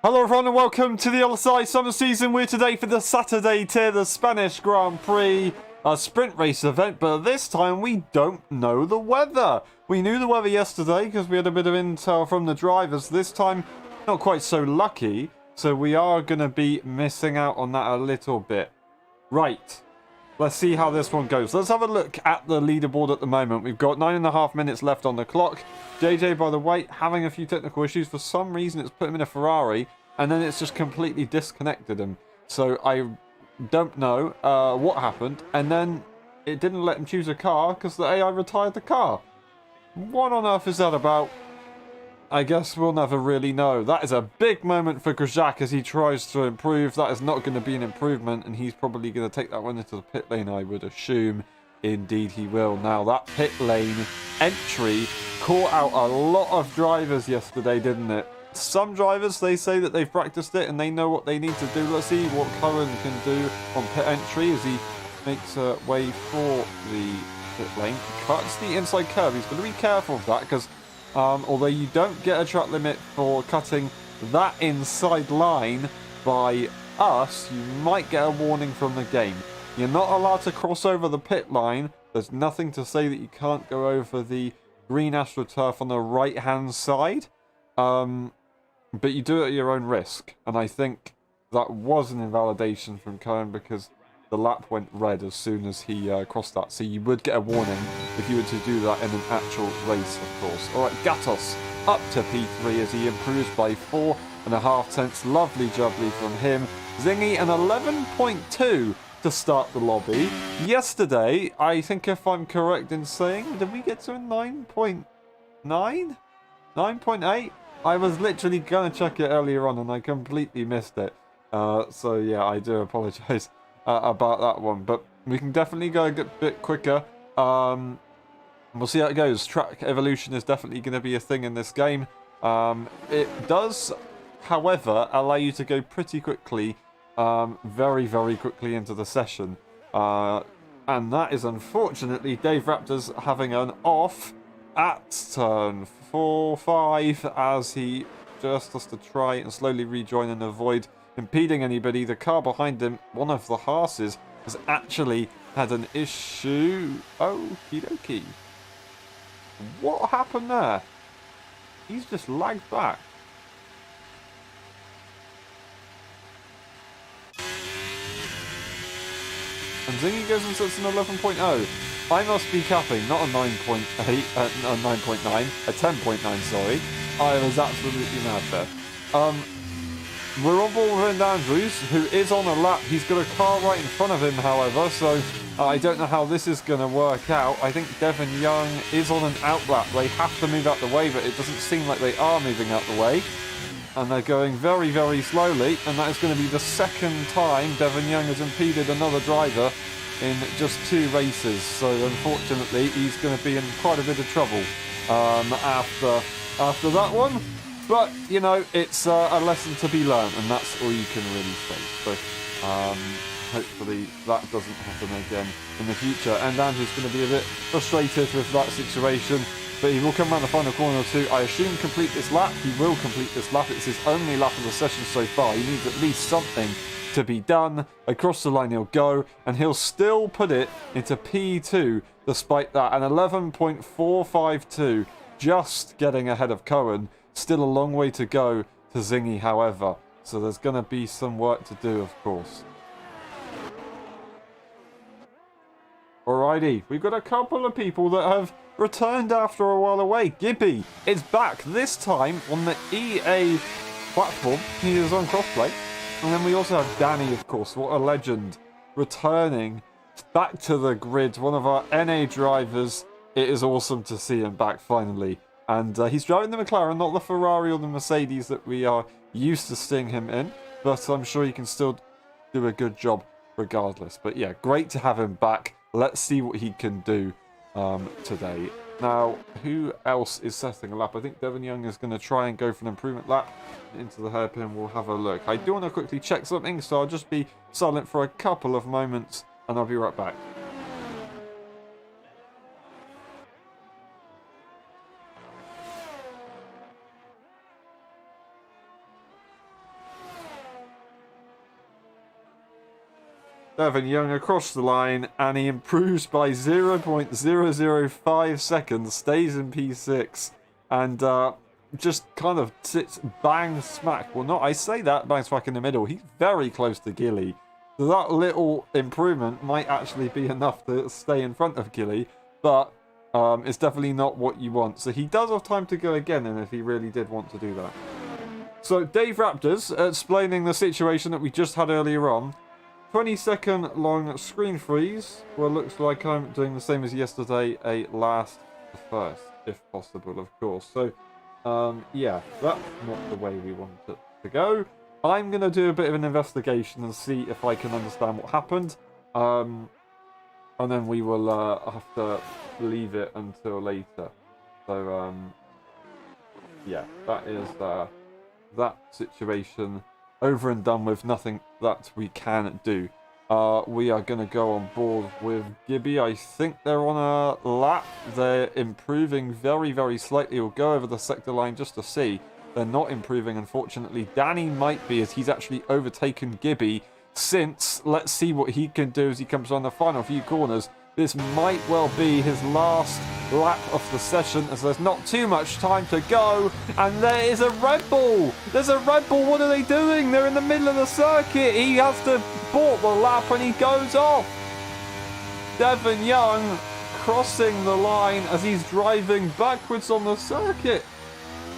Hello everyone and welcome to the LSI summer season. We're today for the Saturday tier, the Spanish Grand Prix sprint race event, but this time we don't know the weather. We knew the weather yesterday because we had a bit of intel from the drivers. This time, not quite so lucky, so we are going to be missing out on that a little bit. Right, let's see how this one goes. Let's have a look at the leaderboard at the moment. We've got 9.5 minutes left on the clock. JJ, by the way, having a few technical issues. For some reason, it's put him in a Ferrari, and then it's just completely disconnected him. So I don't know what happened. And then it didn't let him choose a car because the AI retired the car. What on earth is that about? I guess we'll never really know. That is a big moment for Grosjean as he tries to improve. That is not going to be an improvement, and he's probably going to take that one into the pit lane, I would assume. Indeed he will. Now, that pit lane entry caught out a lot of drivers yesterday, didn't it? Some drivers, they say that they've practiced it and they know what they need to do. Let's see what Curran can do on pit entry as he makes a way for the pit lane. He cuts the inside curve. He's going to be careful of that because although you don't get a track limit for cutting that inside line by us, you might get a warning from the game. You're not allowed to cross over the pit line. There's nothing to say that you can't go over the green AstroTurf on the right-hand side. But you do it at your own risk. And I think that was an invalidation from Cohen because the lap went red as soon as he crossed that. So you would get a warning if you were to do that in an actual race, of course. All right, Gatos up to P3 as he improves by 4.5 tenths. Lovely jubbly from him. Zingy an 11.2 to start the lobby. Yesterday, I think if I'm correct in saying, did we get to a 9.9? 9.8? I was literally going to check it earlier on and I completely missed it. So yeah, I do apologize about that one. But we can definitely go a bit quicker. We'll see how it goes. Track evolution is definitely going to be a thing in this game. It does, however, allow you to go pretty quickly, very, very quickly into the session. And that is unfortunately Dave Raptors having an off at turn 4-5 as he just has to try and slowly rejoin and avoid impeding anybody. The car behind him, one of the Haas's, has actually had an issue. Okie dokie. What happened there? He's just lagged back. And Zingy goes and sets an 11.0. I must be capping, not a 9.8, a 9.9, a 10.9, sorry. I was absolutely mad there. We're on board with Andrews, who is on a lap. He's got a car right in front of him, however, so I don't know how this is going to work out. I think Devon Young is on an outlap. They have to move out the way, but it doesn't seem like they are moving out the way. And they're going very, very slowly, and that is going to be the second time Devon Young has impeded another driver in just 2 races. So unfortunately, he's going to be in quite a bit of trouble after that one. But, you know, it's a lesson to be learned, and that's all you can really say. So hopefully that doesn't happen again in the future. And Andrew's going to be a bit frustrated with that situation. But he will come around the final corner too. I assume complete this lap. He will complete this lap. It's his only lap of the session so far. He needs at least something to be done. Across the line he'll go, and he'll still put it into P2 despite that. An 11.452, just getting ahead of Cohen. Still a long way to go to Zingy, however. So there's going to be some work to do, of course. Alrighty, we've got a couple of people that have returned after a while away. Gibby is back, this time on the EA platform. He is on crossplay. And then we also have Danny, of course. What a legend. Returning back to the grid. One of our NA drivers. It is awesome to see him back finally. And he's driving the McLaren, not the Ferrari or the Mercedes that we are used to seeing him in. But I'm sure he can still do a good job regardless. But yeah, great to have him back. Let's see what he can do today. Now, who else is setting a lap? I think Devon Young is going to try and go for an improvement lap into the hairpin. We'll have a look. I do want to quickly check something, so I'll just be silent for a couple of moments, and I'll be right back. Devon Young across the line, and he improves by 0.005 seconds, stays in P6, and just kind of sits bang smack. Well, not I say that, bang smack in the middle. He's very close to Gilly. So that little improvement might actually be enough to stay in front of Gilly, but it's definitely not what you want. So he does have time to go again, and if he really did want to do that. So Dave Raptors explaining the situation that we just had earlier on. 20-second long screen freeze. Well, looks like I'm doing the same as yesterday, a last first, if possible, of course. So, yeah, that's not the way we want it to go. I'm going to do a bit of an investigation and see if I can understand what happened. And then we will have to leave it until later. So, yeah, that is that situation over and done with. Nothing that we can do. We are going to go on board with Gibby. I think they're on a lap. They're improving very, very slightly. We'll go over the sector line just to see. They're not improving, unfortunately. Danny might be, as he's actually overtaken Gibby since. Let's see what he can do as he comes on the final few corners. This might well be his last lap of the session, as there's not too much time to go. And there is a Red Bull. There's a Red Bull. What are they doing? They're in the middle of the circuit. He has to board the lap and he goes off. Devon Young crossing the line as he's driving backwards on the circuit.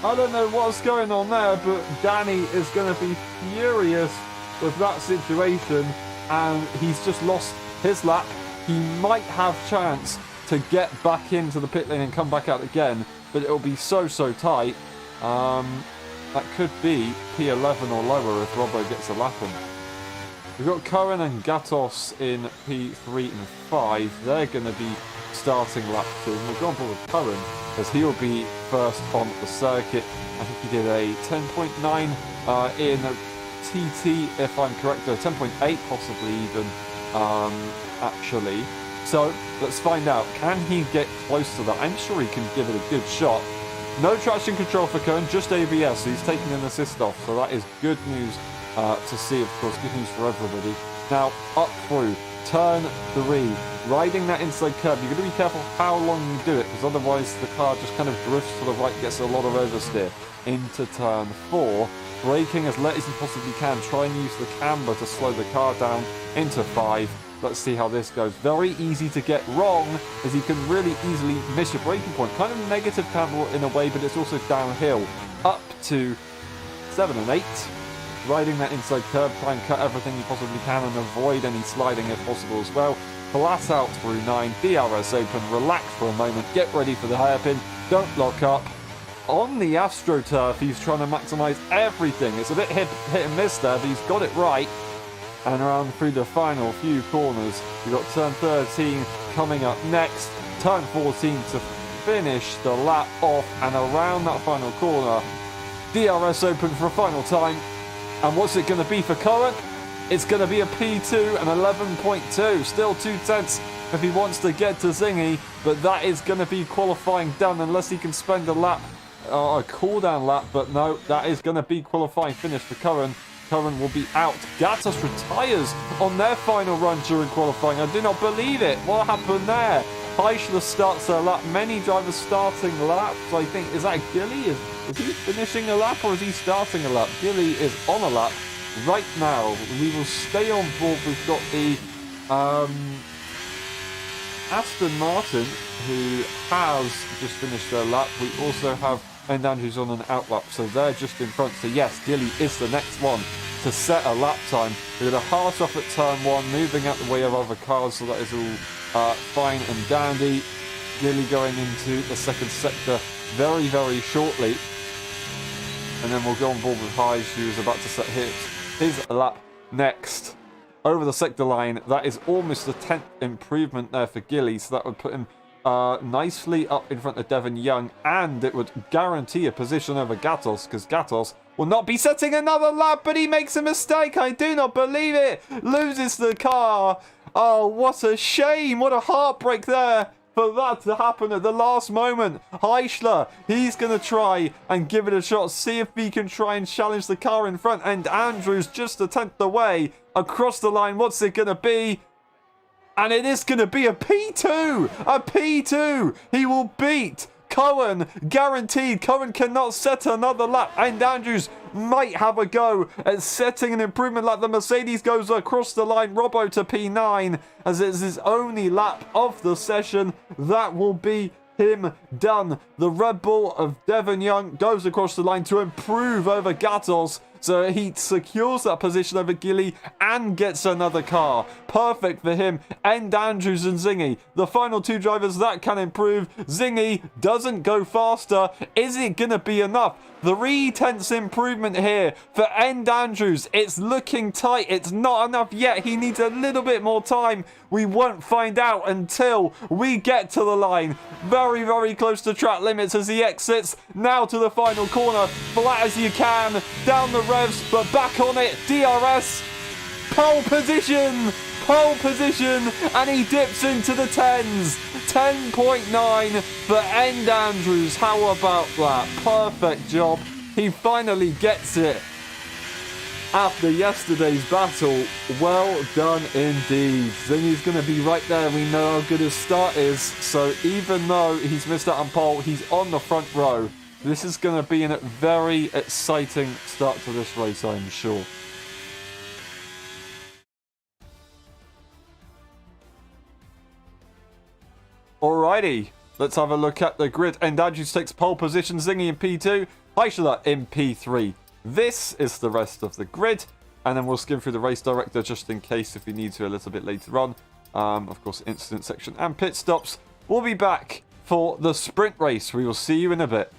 I don't know what's going on there, but Danny is going to be furious with that situation, and he's just lost his lap. He might have chance to get back into the pit lane and come back out again, but it'll be so tight. That could be P11 or lower if Robbo gets a lap in. We've got Cohen and Gatos in P3 and 5. They're going to be starting lap 2. We'll go on board with Cohen, as he will be first on the circuit. I think he did a 10.9 in TT, if I'm correct, or 10.8 possibly even, actually. So let's find out, can he get close to that? I'm sure he can give it a good shot. No traction control for Cohen, just ABS, so he's taking an assist off, so that is good news to see, of course, good news for everybody. Now, up through turn 3, riding that inside curb. You're going to be careful how long you do it, because otherwise the car just kind of drifts to the right, gets a lot of oversteer. Into turn 4, braking as late as you possibly can. Try and use the camber to slow the car down. Into 5. Let's see how this goes. Very easy to get wrong, as you can really easily miss your braking point. Kind of negative camber in a way, but it's also downhill. Up to 7 and 8. Riding that inside curb, try and cut everything you possibly can and avoid any sliding if possible as well. Flat out through 9, DRS open, relax for a moment, get ready for the hairpin, don't lock up. On the AstroTurf, he's trying to maximise everything. It's a bit hit and miss there, but he's got it right. And around through the final few corners, we've got turn 13 coming up next. Turn 14 to finish the lap off, and around that final corner, DRS open for a final time. And what's it going to be for Cohen? It's going to be a P2 and 11.2. Still 2/10 if he wants to get to Zingy. But that is going to be qualifying done unless he can spend a lap, a cool-down lap. But no, that is going to be qualifying finish for Cohen. Cohen will be out. Gatos retires on their final run during qualifying. I do not believe it. What happened there? Heischler starts a lap. Many drivers starting laps. I think, is that Gilly? Is he finishing a lap or is he starting a lap? Gilly is on a lap right now. We will stay on board. We've got the Aston Martin, who has just finished their lap. We also have and Andrews on an out lap, so they're just in front. So yes, Gilly is the next one to set a lap time. We're going to heart off at turn 1, moving out the way of other cars, so that is all fine and dandy. Gilly going into the second sector very, very shortly. And then we'll go on board with Hige, who is about to set his lap next. Over the sector line, that is almost a 10th improvement there for Gilly, so that would put him nicely up in front of Devon Young, and it would guarantee a position over Gatos, because Gatos will not be setting another lap, but he makes a mistake. I do not believe it. Loses the car. Oh, what a shame. What a heartbreak there for that to happen at the last moment. Heischler, he's going to try and give it a shot, see if he can try and challenge the car in front. And Andrews just a tenth away across the line. What's it going to be? And it is going to be a P2! A P2! He will beat Cohen, guaranteed. Cohen cannot set another lap, and Andrews might have a go at setting an improvement lap. The Mercedes goes across the line. Robbo to P9 as it's his only lap of the session. That will be him done. The Red Bull of Devon Young goes across the line to improve over Gatos. So he secures that position over Gilly and gets another car. Perfect for him. And Andrews and Zingy, the final two drivers that can improve. Zingy doesn't go faster. Is it going to be enough? 3/10 improvement here for End Andrews. It's looking tight. It's not enough yet. He needs a little bit more time. We won't find out until we get to the line. Very, very close to track limits as he exits. Now to the final corner. Flat as you can. Down the revs, but back on it. DRS. Pole position. Pole position. And he dips into the 10s. 10.9 for End Andrews. How about that? Perfect job. He finally gets it after yesterday's battle. Well done indeed. Zingy's going to be right there. We know how good his start is. So even though he's missed out on pole, he's on the front row. This is going to be a very exciting start to this race, I'm sure. Alrighty, let's have a look at the grid. And Andrews takes pole position, Zingy in P2, Heischler in P3. This is the rest of the grid, and then we'll skim through the race director just in case if we need to a little bit later on. Of course, incident section and pit stops. We'll be back for the sprint race. We will see you in a bit.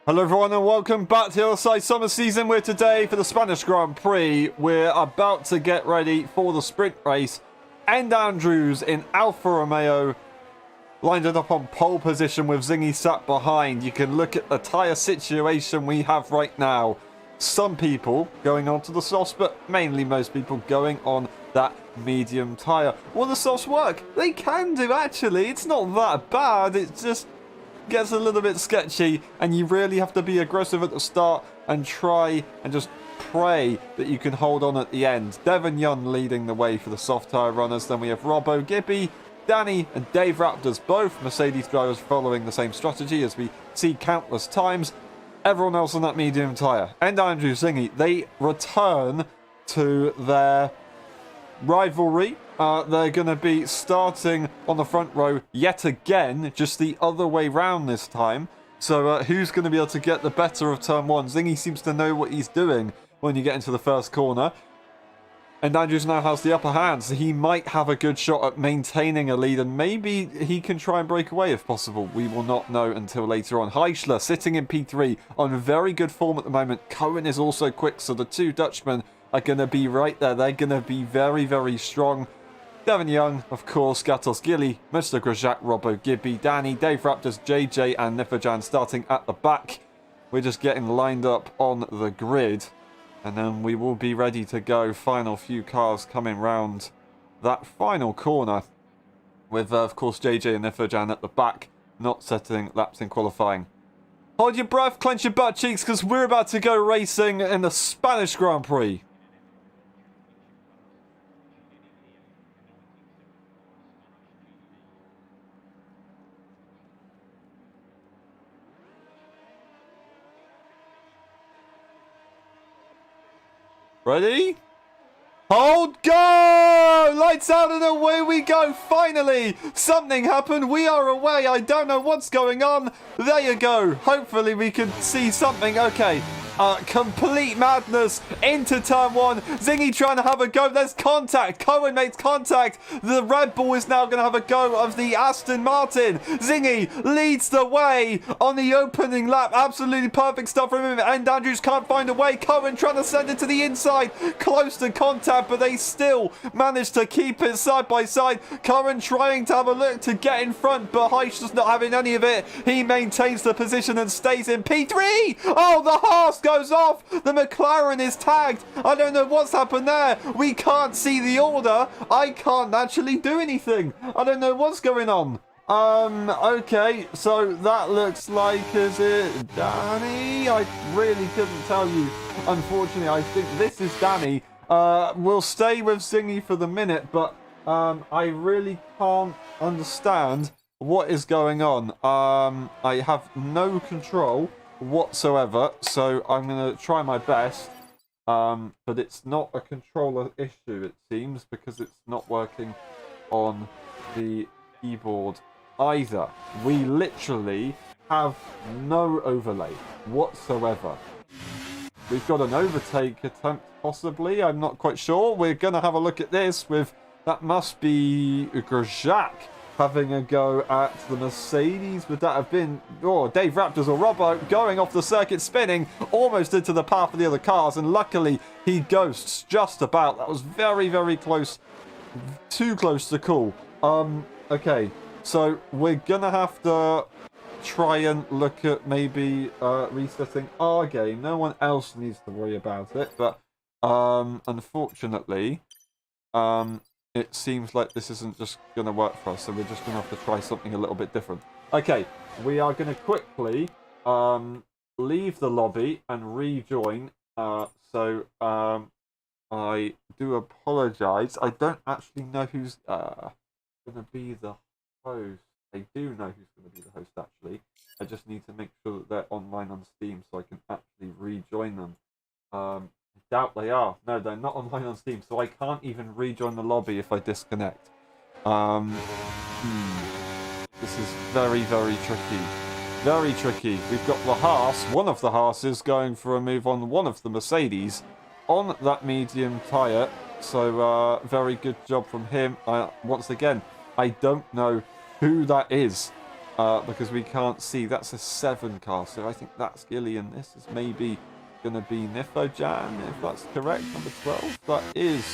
Hello everyone and welcome back to LSI Summer Season. We're today for the Spanish Grand Prix. We're about to get ready for the sprint race. End Andrews in Alfa Romeo lined it up on pole position with Zingy sat behind. You can look at the tyre situation we have right now. Some people going on to the softs, but mainly most people going on that medium tyre. Will the softs work? They can do actually. It's not that bad. It's just gets a little bit sketchy and you really have to be aggressive at the start and try and just pray that you can hold on at the end. Devon Young leading the way for the soft tyre runners. Then we have Robbo, Gibby, Danny and Dave Raptors, both Mercedes drivers following the same strategy as we see countless times. Everyone else on that medium tyre. And Andrew Zingy, they return to their rivalry. They're going to be starting on the front row yet again, just the other way round this time. So who's going to be able to get the better of turn one? Zingy seems to know what he's doing when you get into the first corner. And Andrews now has the upper hand, so he might have a good shot at maintaining a lead, and maybe he can try and break away if possible. We will not know until later on. Heischler sitting in P3 on very good form at the moment. Cohen is also quick, so the two Dutchmen are going to be right there. They're going to be very, very strong. Devon Young, of course, Gatos Gilly, Mr. Grosjean, Robbo Gibby, Danny, Dave Raptors, JJ and Nifojan starting at the back. We're just getting lined up on the grid. And then we will be ready to go. Final few cars coming round that final corner. With, of course, JJ and Nifojan at the back. Not setting laps in qualifying. Hold your breath, clench your butt cheeks, because we're about to go racing in the Spanish Grand Prix. Ready? Hold, go! Lights out and away we go. Finally, something happened. We are away. I don't know what's going on. There you go. Hopefully we can see something. Okay. Complete madness into turn one. Zingy trying to have a go. There's contact. Cohen makes contact. The Red Bull is now going to have a go of the Aston Martin. Zingy leads the way on the opening lap. Absolutely perfect stuff from him. And Andrews can't find a way. Cohen trying to send it to the inside. Close to contact, but they still manage to keep it side by side. Cohen trying to have a look to get in front, but Heisch's not having any of it. He maintains the position and stays in P3. Oh, the Haas goes off. The McLaren is tagged. I don't know what's happened there. We can't see the order. I can't actually do anything. I don't know what's going on. Okay, so that looks like, is it Danny? I really couldn't tell you. Unfortunately, I think this is Danny. We'll stay with Zingy for the minute, but I really can't understand what is going on. I have no control whatsoever, so I'm going to try my best. But it's not a controller issue, it seems, because it's not working on the keyboard either. We literally have no overlay whatsoever. We've got an overtake attempt, possibly. I'm not quite sure. We're going to have a look at this with... That must be Grosjean having a go at the Mercedes. Would that have been... Oh, Dave Raptors or Robbo going off the circuit, spinning almost into the path of the other cars. And luckily, he ghosts just about. That was very, very close. Too close to call. Okay, so we're going to have to try and look at maybe resetting our game. No one else needs to worry about it, but unfortunately it seems like this isn't just going to work for us, so we're just going to have to try something a little bit different. Okay, we are going to quickly leave the lobby and rejoin. I do apologize. I don't actually know who's going to be the host. I do know who's going to be the host, actually. I just need to make sure that they're online on Steam so I can actually rejoin them. I doubt they are. No, they're not online on Steam, so I can't even rejoin the lobby if I disconnect. This is very, very tricky. Very tricky. We've got the Haas, one of the Haases, going for a move on one of the Mercedes on that medium tyre. So, very good job from him. Once again, I don't know who that is because we can't see. That's a 7 car, so I think that's Gilly, and this is maybe going to be Nifojan, if that's correct, number 12. That is,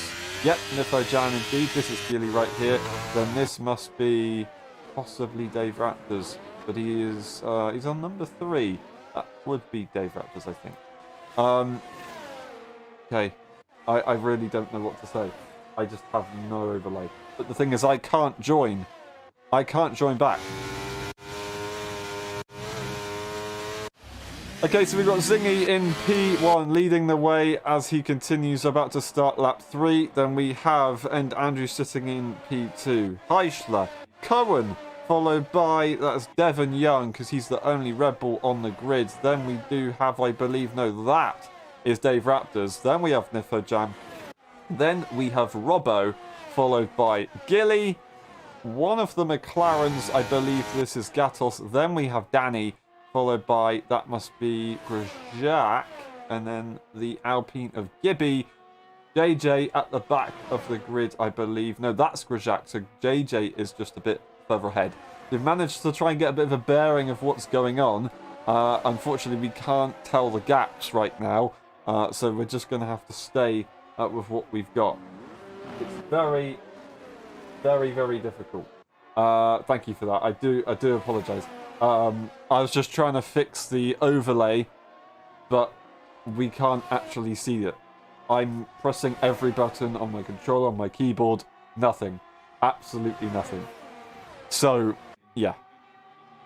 yep, Nifojan indeed. This is Gilly right here. Then this must be possibly Dave Raptors, but he is he's on number 3. That would be Dave Raptors, I think. Okay, I really don't know what to say. I just have no overlay. But the thing is, I can't join. I can't join back. Okay, so we've got Zingy in P1 leading the way as he continues, about to start lap 3. Then we have Andrew sitting in P2. Heischler Cohen, followed by, that's Devon Young, because he's the only Red Bull on the grid. Then we do have, I believe, no, that is Dave Raptors. Then we have Nifo Jam. Then we have Robbo, followed by Gilly. One of the McLarens, I believe this is Gatos. Then we have Danny, followed by, that must be Grosjean. And then the Alpine of Gibby. JJ at the back of the grid, I believe. No, that's Grosjean. So JJ is just a bit further ahead. We've managed to try and get a bit of a bearing of what's going on. Unfortunately, we can't tell the gaps right now. So we're just going to have to stay with what we've got. It's very, very, very difficult. Thank you for that. I do apologise. I was just trying to fix the overlay, but we can't actually see it. I'm pressing every button on my controller, on my keyboard. Nothing. Absolutely nothing. So, yeah.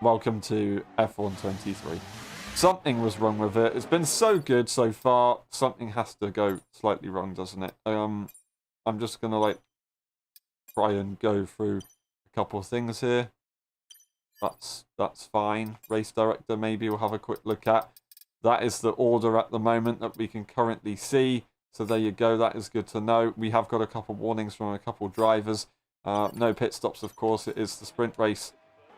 Welcome to F123. Something was wrong with it. It's been so good so far. Something has to go slightly wrong, doesn't it? I'm just going to, try and go through a couple of things here. That's fine. Race director, maybe we'll have a quick look at. That is the order at the moment that we can currently see. So there you go. That is good to know. We have got a couple of warnings from a couple of drivers. No pit stops, of course. It is the sprint race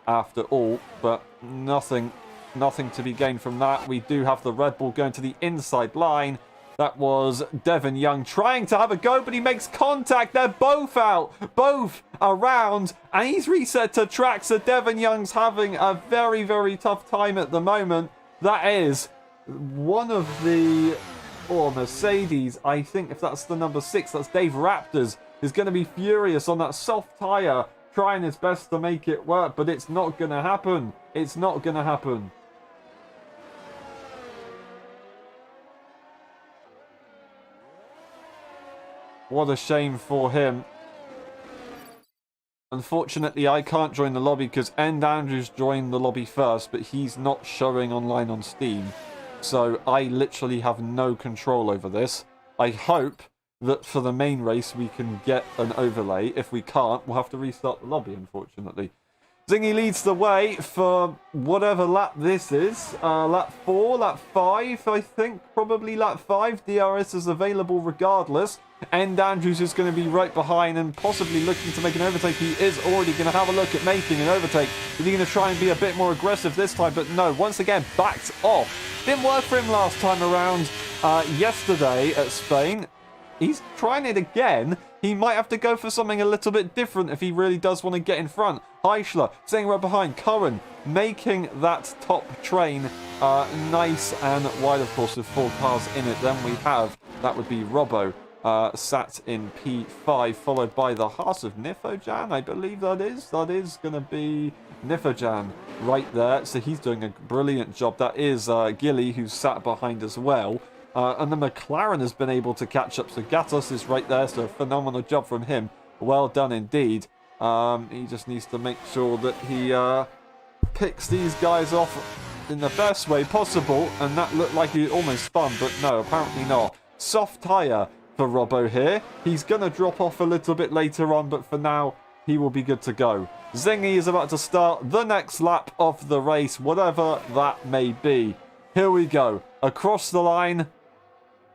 after all. But nothing to be gained from that. We do have the Red Bull going to the inside line. That was Devon Young trying to have a go, but he makes contact. They're both out, both around, and he's reset to track. So Devon Young's having a very, very tough time at the moment. That is one of the, Mercedes, I think if that's the number 6, that's Dave Raptors, is going to be furious on that soft tyre, trying his best to make it work, but it's not going to happen. It's not going to happen. What a shame for him. Unfortunately, I can't join the lobby because End Andrews joined the lobby first, but he's not showing online on Steam. So I literally have no control over this. I hope that for the main race we can get an overlay. If we can't, we'll have to restart the lobby, unfortunately. Zingy leads the way for whatever lap this is. Lap 4, lap 5, I think. Probably lap 5. DRS is available regardless. End Andrews is going to be right behind and possibly looking to make an overtake. He is already going to have a look at making an overtake. Is he going to try and be a bit more aggressive this time? But no, once again, backed off. Didn't work for him last time around yesterday at Spain. He's trying it again. He might have to go for something a little bit different if he really does want to get in front. Heischler staying right behind. Curran making that top train nice and wide, of course, with 4 cars in it. Then we have, that would be Robbo, sat in P5, followed by the Haas of Nifojan, I believe that is. That is going to be Nifojan right there. So he's doing a brilliant job. That is Gilly, who's sat behind as well. And the McLaren has been able to catch up. So Gatos is right there. So a phenomenal job from him. Well done indeed. He just needs to make sure that he picks these guys off in the best way possible. And that looked like he almost spun, but no, apparently not. Soft tyre for Robbo here. He's going to drop off a little bit later on, but for now, he will be good to go. Zingy is about to start the next lap of the race, whatever that may be. Here we go. Across the line.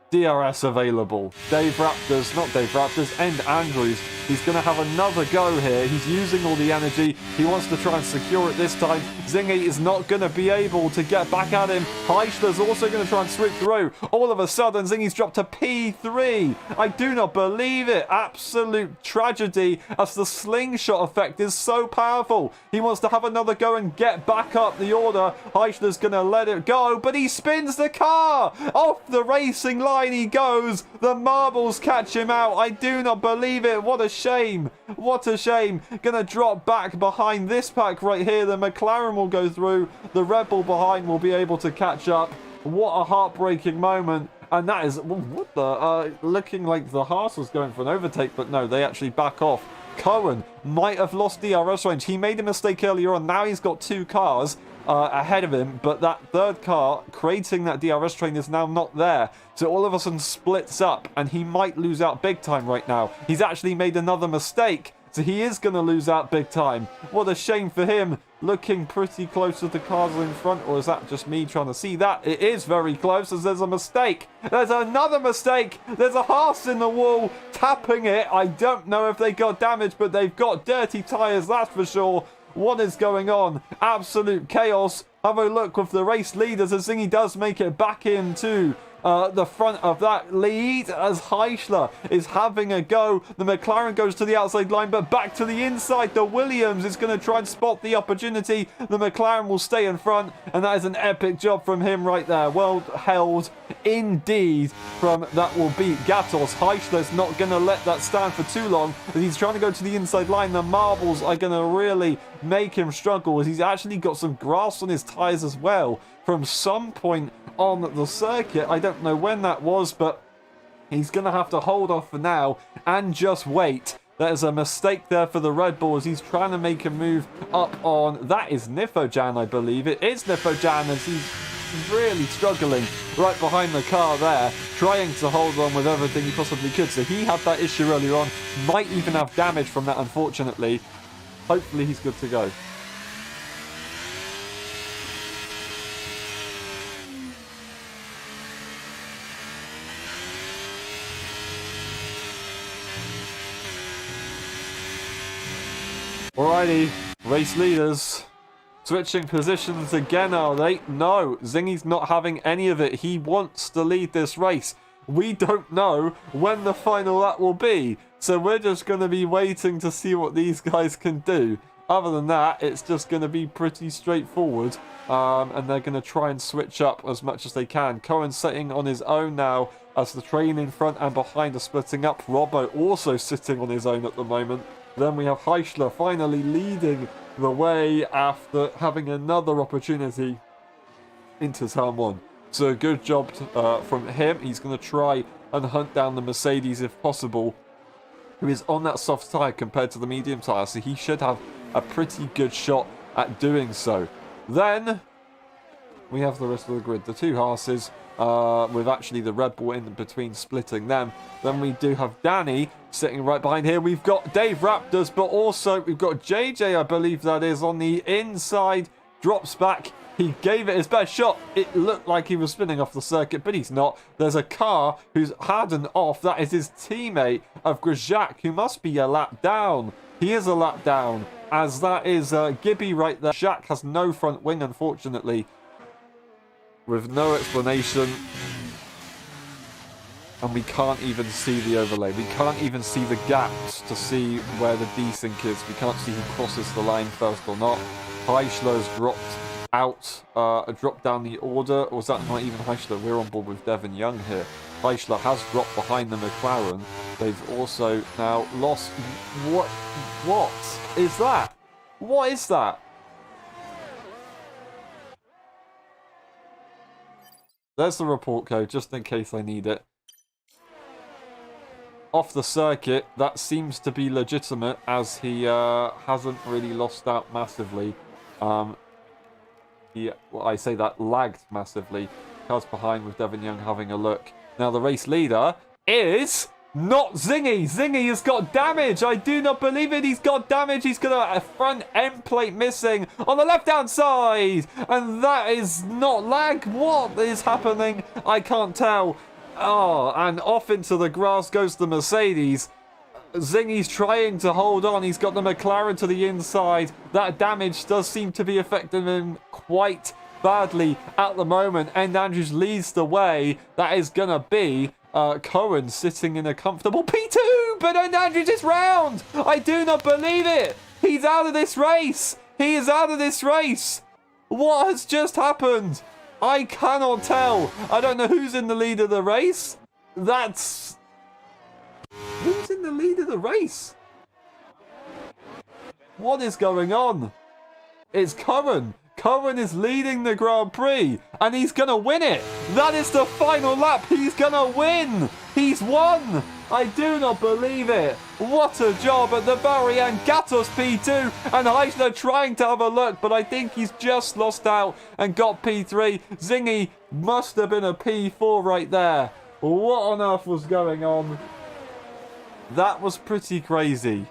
DRS available. Dave Raptors, not Dave Raptors, End Andrews. He's going to have another go here. He's using all the energy. He wants to try and secure it this time. Zingy is not going to be able to get back at him. Heischler's also going to try and sweep through. All of a sudden, Zingy's dropped to P3. I do not believe it. Absolute tragedy as the slingshot effect is so powerful. He wants to have another go and get back up the order. Heischler's going to let it go, but he spins the car. Off the racing line he goes. The marbles catch him out. I do not believe it. What a shame. What a shame. Gonna drop back behind this pack right here. The McLaren will go through. The Red Bull behind will be able to catch up. What a heartbreaking moment. And that is, what the, looking like the Haas was going for an overtake, but no, they actually back off. Cohen might have lost DRS range. He made a mistake earlier on. Now he's got 2 cars ahead of him, but that third car creating that DRS train is now not there. So all of a sudden splits up, and he might lose out big time right now. He's actually made another mistake. So he is going to lose out big time. What a shame for him. Looking pretty close to the cars in front. Or is that just me trying to see that? It is very close as there's a mistake. There's another mistake. There's a Haas in the wall tapping it. I don't know if they got damaged, but they've got dirty tyres, that's for sure. What is going on? Absolute chaos. Have a look with the race leaders as Zingy does make it back into the front of that lead as Heischler is having a go. The McLaren goes to the outside line, but back to the inside. The Williams is going to try and spot the opportunity. The McLaren will stay in front, and that is an epic job from him right there. Well held indeed from that will beat Gatos. Heischler's not going to let that stand for too long as he's trying to go to the inside line. The marbles are going to really make him struggle as he's actually got some grass on his tyres as well from some point on the circuit. I don't know when that was, but he's going to have to hold off for now and just wait. There's a mistake there for the Red Bull as he's trying to make a move up on... That is Nifojan, I believe. It is Nifojan as he's really struggling right behind the car there, trying to hold on with everything he possibly could. So he had that issue earlier on. Might even have damage from that, unfortunately. Hopefully he's good to go. Alrighty, race leaders. Switching positions again, are they? No, Zingy's not having any of it. He wants to lead this race. We don't know when the final lap will be. So we're just going to be waiting to see what these guys can do. Other than that, it's just going to be pretty straightforward. And they're going to try and switch up as much as they can. Cohen's sitting on his own now as the train in front and behind are splitting up. Robbo also sitting on his own at the moment. Then we have Heischler finally leading the way after having another opportunity into turn one. So good job from him. He's going to try and hunt down the Mercedes if possible, who is on that soft tyre compared to the medium tyre. So he should have a pretty good shot at doing so. Then we have the rest of the grid. The two Haas's with actually the Red Bull in between splitting them. Then we do have Danny sitting right behind here. We've got Dave Raptors, but also we've got JJ, I believe that is, on the inside. Drops back. He gave it his best shot. It looked like he was spinning off the circuit, but he's not. There's a car who's had an off. That is his teammate of Grajak, who must be a lap down. He is a lap down, as that is Gibby right there. Grajak has no front wing, unfortunately, with no explanation. And we can't even see the overlay. We can't even see the gaps to see where the desync is. We can't see who crosses the line first or not. Heischler's dropped out, dropped down the order. Or was that not even Heischler? We're on board with Devon Young here. Heischler has dropped behind the McLaren. They've also now lost... What is that? What is that? There's the report code, just in case I need it. Off the circuit, that seems to be legitimate, as he hasn't really lost out massively. I say that lagged massively. Cars behind with Devon Young having a look. Now the race leader is not Zingy. Zingy has got damage. I do not believe it. He's got damage. He's got a front end plate missing on the left-hand side. And that is not lag. What is happening? I can't tell. Oh, and off into the grass goes the Mercedes. Zingy's trying to hold on. He's got the McLaren to the inside. That damage does seem to be affecting him quite badly at the moment. And Andrews leads the way. That is going to be Cohen sitting in a comfortable P2. But Andrews is round. I do not believe it. He's out of this race. He is out of this race. What has just happened? I cannot tell. I don't know who's in the lead of the race. Who's in the lead of the race? What is going on? It's Cohen. Cohen is leading the Grand Prix, and he's going to win it. That is the final lap. He's going to win. He's won. I do not believe it. What a job at the very end. Gatos P2 and Heischler trying to have a look, but I think he's just lost out and got P3. Zingy must have been a P4 right there. What on earth was going on? That was pretty crazy.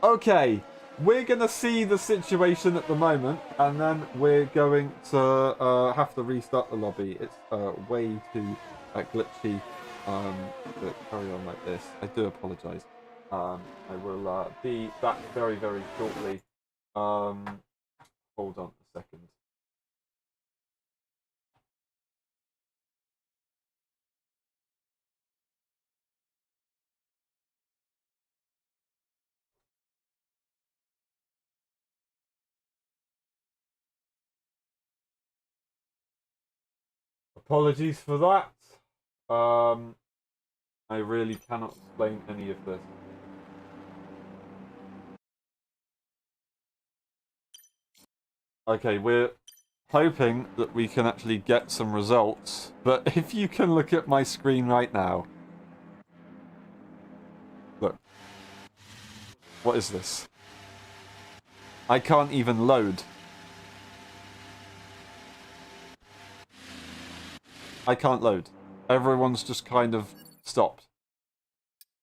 Okay, we're going to see the situation at the moment, and then we're going to have to restart the lobby. It's way too glitchy to carry on like this. I do apologise. I will be back very, very shortly. Hold on a second. Apologies for that. I really cannot explain any of this. Okay, we're hoping that we can actually get some results, but if you can look at my screen right now. Look. What is this? I can't even load. I can't load. Everyone's just kind of stopped.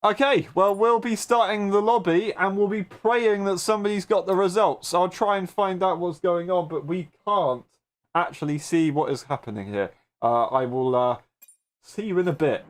Okay, well, we'll be starting the lobby and we'll be praying that somebody's got the results. I'll try and find out what's going on, but we can't actually see what is happening here. I will see you in a bit.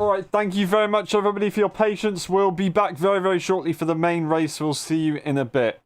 Alright, thank you very much, everybody, for your patience. We'll be back very, very shortly for the main race. We'll see you in a bit.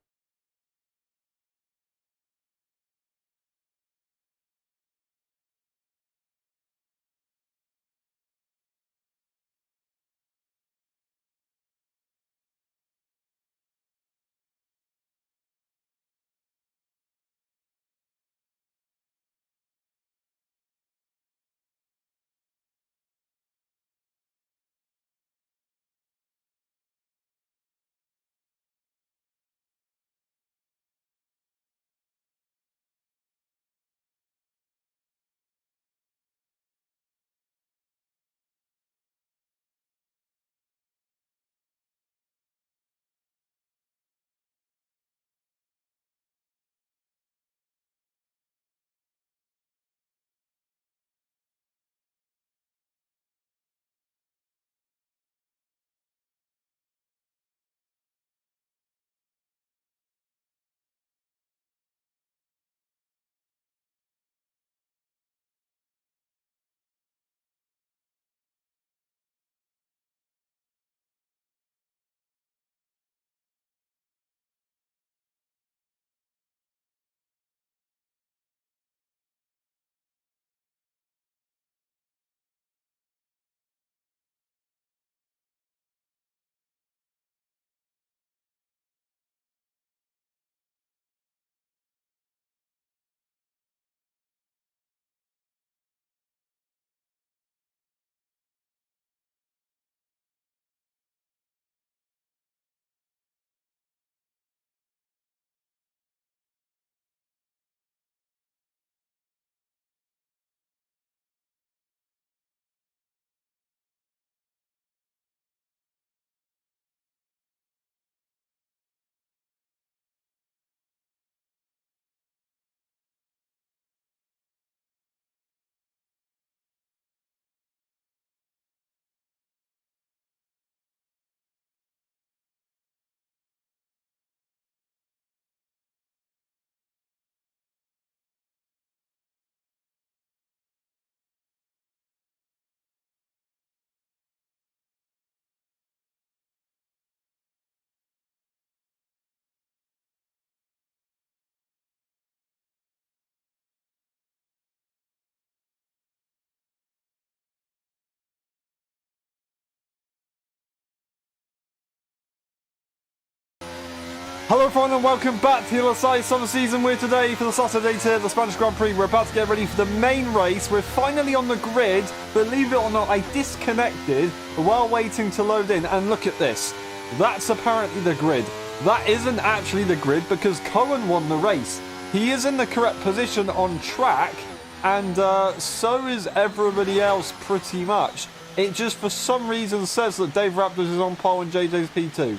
Hello everyone and welcome back to the LSI Summer Season. We're today for the Saturday tier, the Spanish Grand Prix. We're about to get ready for the main race. We're finally on the grid. Believe it or not, I disconnected while waiting to load in. And look at this. That's apparently the grid. That isn't actually the grid because Cohen won the race. He is in the correct position on track, and so is everybody else pretty much. It just for some reason says that Dave Raptors is on pole and JJ's P2.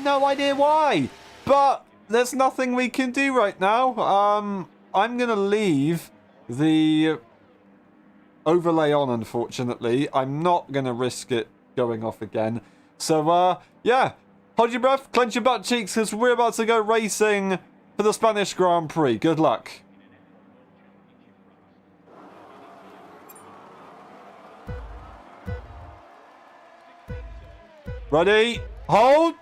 No idea why. But there's nothing we can do right now. I'm going to leave the overlay on, unfortunately. I'm not going to risk it going off again. So, yeah. Hold your breath, clench your butt cheeks, because we're about to go racing for the Spanish Grand Prix. Good luck. Ready? Hold.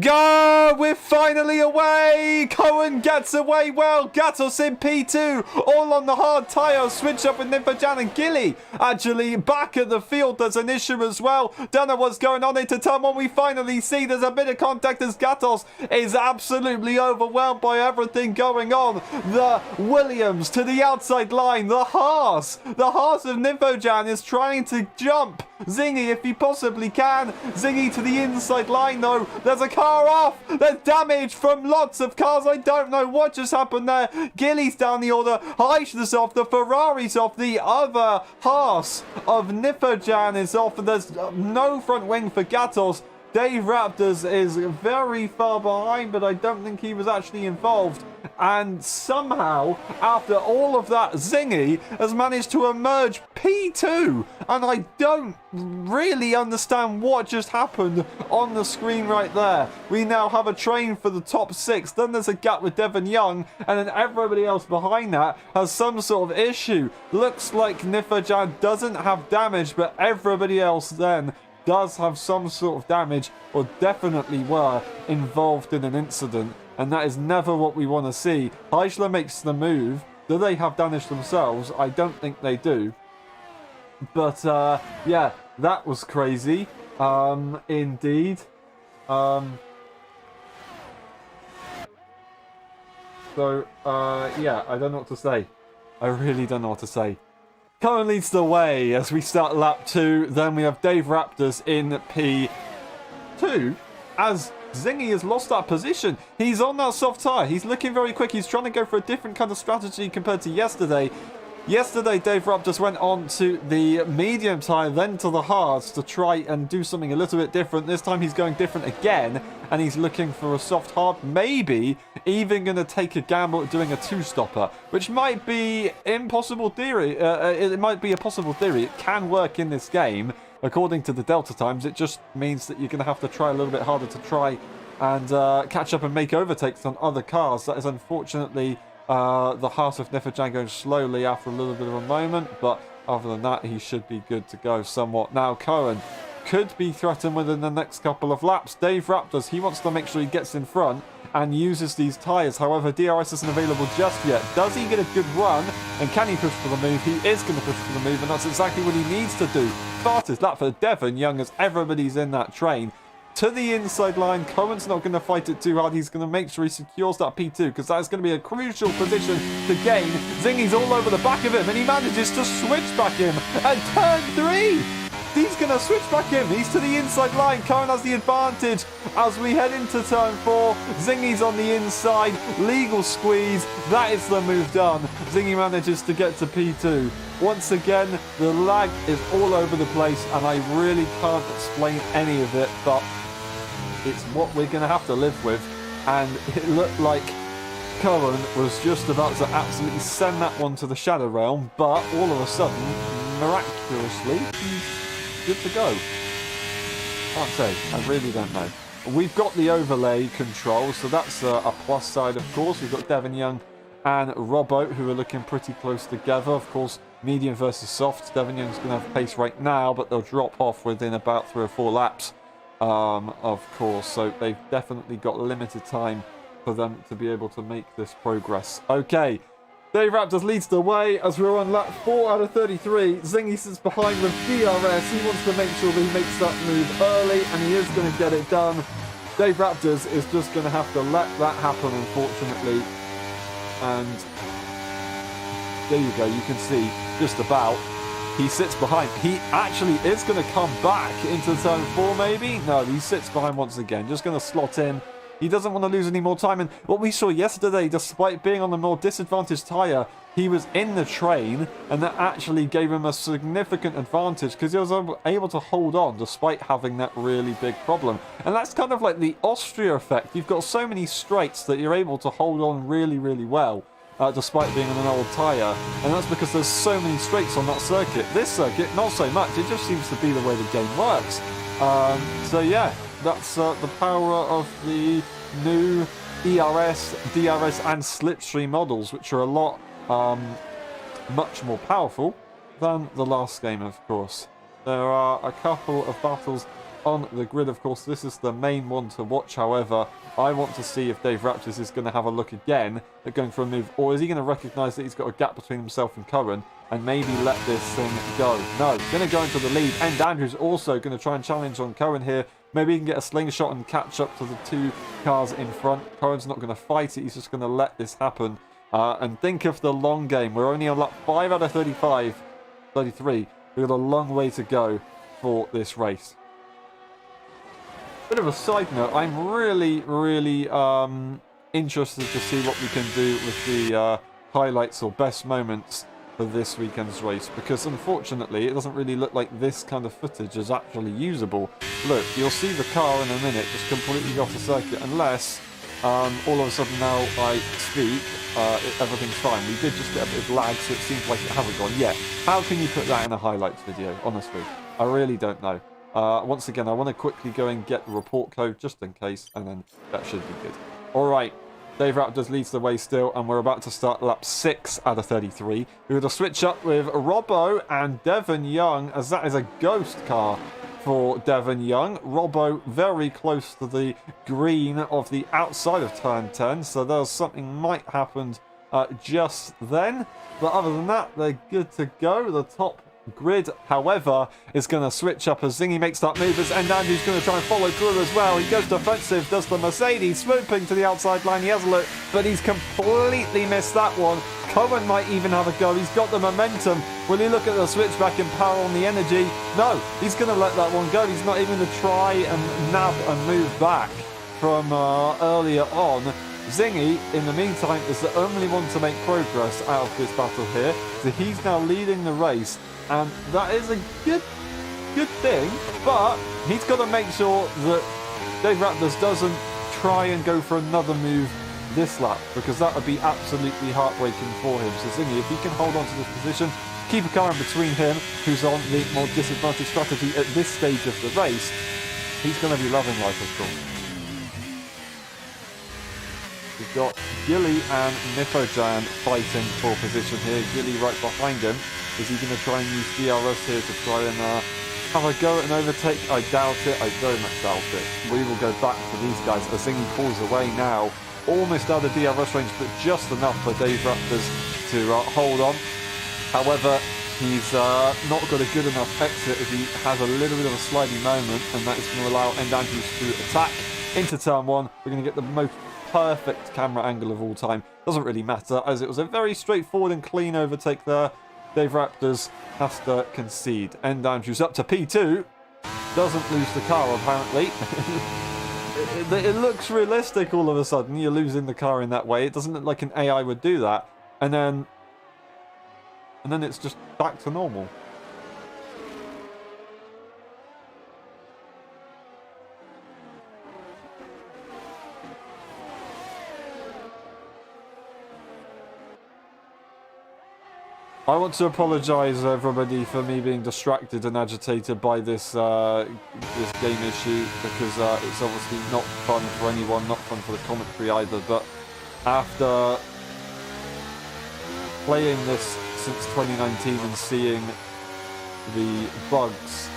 Go! We're finally away! Cohen gets away well. Gatos in P2. All on the hard tyre. Switch up with Nimfajan and Gilly. Actually, back at the field, there's an issue as well. Don't know what's going on into turn one. We finally see there's a bit of contact as Gatos is absolutely overwhelmed by everything going on. The Williams to the outside line. The Haas of Nimfajan is trying to jump Zingy if he possibly can. Zingy to the inside line though. There's a car off. There's damage from lots of cars. I don't know what just happened there. Gilly's down the order. Heish's off. The Ferrari's off. The other Haas of Nifojan is off. There's no front wing for Gatos. Dave Raptors is very far behind, but I don't think he was actually involved. And somehow, after all of that, Zingy has managed to emerge P2. And I don't really understand what just happened on the screen right there. We now have a train for the top 6. Then there's a gap with Devon Young. And then everybody else behind that has some sort of issue. Looks like Nifajan doesn't have damage, but everybody else then does have some sort of damage or definitely were involved in an incident. And that is never what we want to see. Heisler makes the move. Do they have damage themselves? I don't think they do. But, yeah, that was crazy. Indeed. So, yeah, I don't know what to say. I really don't know what to say. Cohen leads the way as we start lap 2. Then we have Dave Raptors in P2 as Zingy has lost that position. He's on that soft tyre. He's looking very quick. He's trying to go for a different kind of strategy compared to yesterday. Yesterday, Dave Raptors went on to the medium tyre, then to the hards to try and do something a little bit different. This time he's going different again, and he's looking for a soft hard, maybe even going to take a gamble at doing a two-stopper, which might be impossible theory. It might be a possible theory. It can work in this game. According to the Delta times, it just means that you're going to have to try a little bit harder to try and catch up and make overtakes on other cars. That is unfortunately the heart of Nifajan going slowly after a little bit of a moment, but other than that, he should be good to go somewhat. Now, Cohen could be threatened within the next couple of laps. Dave Raptors, he wants to make sure he gets in front and uses these tyres. However, DRS isn't available just yet. Does he get a good run? And can he push for the move? He is going to push for the move, and that's exactly what he needs to do. Fastest lap for Devon Young as everybody's in that train. To the inside line, Cohen's not going to fight it too hard. He's going to make sure he secures that P2 because that is going to be a crucial position to gain. Zingy's all over the back of him and he manages to switch back him at turn 3. He's going to switch back in. He's to the inside line. Cohen has the advantage as we head into turn 4. Zingy's on the inside. Legal squeeze. That is the move done. Zingy manages to get to P2. Once again, the lag is all over the place and I really can't explain any of it, but it's what we're going to have to live with. And it looked like Cohen was just about to absolutely send that one to the Shadow Realm, but all of a sudden, miraculously, he's good to go. Can't say. I really don't know. We've got the overlay control, so that's a plus side, of course. We've got Devon Young and Robbo, who are looking pretty close together. Of course, medium versus soft. Devon Young's going to have pace right now, but they'll drop off within about 3 or 4 laps. Of course, so they've definitely got limited time for them to be able to make this progress. Okay, Dave Raptors leads the way as we're on lap 4 out of 33. Zingy sits behind with DRS. He wants to make sure that he makes that move early, and he is going to get it done. Dave Raptors is just going to have to let that happen, unfortunately. And there you go, you can see just about. He sits behind. He actually is going to come back into turn 4, maybe? No, he sits behind once again. Just going to slot in. He doesn't want to lose any more time. And what we saw yesterday, despite being on the more disadvantaged tyre, he was in the train, and that actually gave him a significant advantage because he was able to hold on despite having that really big problem. And that's kind of like the Austria effect. You've got so many straights that you're able to hold on really, really well. Despite being on an old tyre, and that's because there's so many straights on that circuit. This circuit, not so much. It just seems to be the way the game works. So yeah, that's the power of the new ERS, DRS and Slipstream models, which are a lot much more powerful than the last game, of course. There are a couple of battles on the grid, of course. This is the main one to watch. However, I want to see if Dave Raptors is going to have a look again at going for a move, or is he going to recognise that he's got a gap between himself and Cohen and maybe let this thing go? No, he's going to go into the lead, and Andrew's also going to try and challenge on Cohen here. Maybe he can get a slingshot and catch up to the 2 cars in front. Cohen's not going to fight it. He's just going to let this happen. And think of the long game. We're only on lap 5 out of 33. We've got a long way to go for this race. Bit of a side note, I'm really interested to see what we can do with the highlights or best moments for this weekend's race, because unfortunately it doesn't really look like this kind of footage is actually usable. Look, you'll see the car in a minute just completely off the circuit, unless all of a sudden now I speak, everything's fine. We did just get a bit of lag, so it seems like it hasn't gone yet. How can you put that in a highlights video? Honestly, I really don't know. Once again, I want to quickly go and get the report code just in case, and then that should be good. All right, Dave Raptors leads the way still, and we're about to start lap 6 out of 33. We're going to switch up with Robbo and Devon Young, as that is a ghost car for Devon Young. Robbo very close to the green of the outside of turn 10, so there's something might happen just then. But other than that, they're good to go. The top grid, however, is going to switch up as Zingy makes that move, as Andrew's going to try and follow through as well. He goes defensive, does the Mercedes, swooping to the outside line. He has a look, but he's completely missed that one. Cohen might even have a go. He's got the momentum. Will he look at the switchback and power on the energy? No, he's going to let that one go. He's not even going to try and nab and move back from earlier on. Zingy, in the meantime, is the only one to make progress out of this battle here. So he's now leading the race. And that is a good thing, but he's got to make sure that Dave Raptors doesn't try and go for another move this lap, because that would be absolutely heartbreaking for him. So Zingy, if he can hold on to this position, keep a car in between him, who's on the more disadvantaged strategy at this stage of the race, he's going to be loving life, of course. We've got Gilly and Nifojan fighting for position here. Gilly right behind him. Is he going to try and use DRS here to try and have a go at an overtake? I doubt it. I very much doubt it. We will go back to these guys. As Zingy pulls away now. Almost out of DRS range, but just enough for Dave Raptors to hold on. However, he's not got a good enough exit as he has a little bit of a sliding moment, and that is going to allow Andrews to attack into turn 1. We're going to get the most perfect camera angle of all time. Doesn't really matter, as it was a very straightforward and clean overtake there. Dave Raptors has to concede. Andrews up to P2. Doesn't lose the car, apparently. It looks realistic all of a sudden. You're losing the car in that way. It doesn't look like an AI would do that. And then it's just back to normal. I want to apologise, everybody, for me being distracted and agitated by this this game issue, because it's obviously not fun for anyone, not fun for the commentary either. But after playing this since 2019 and seeing the bugs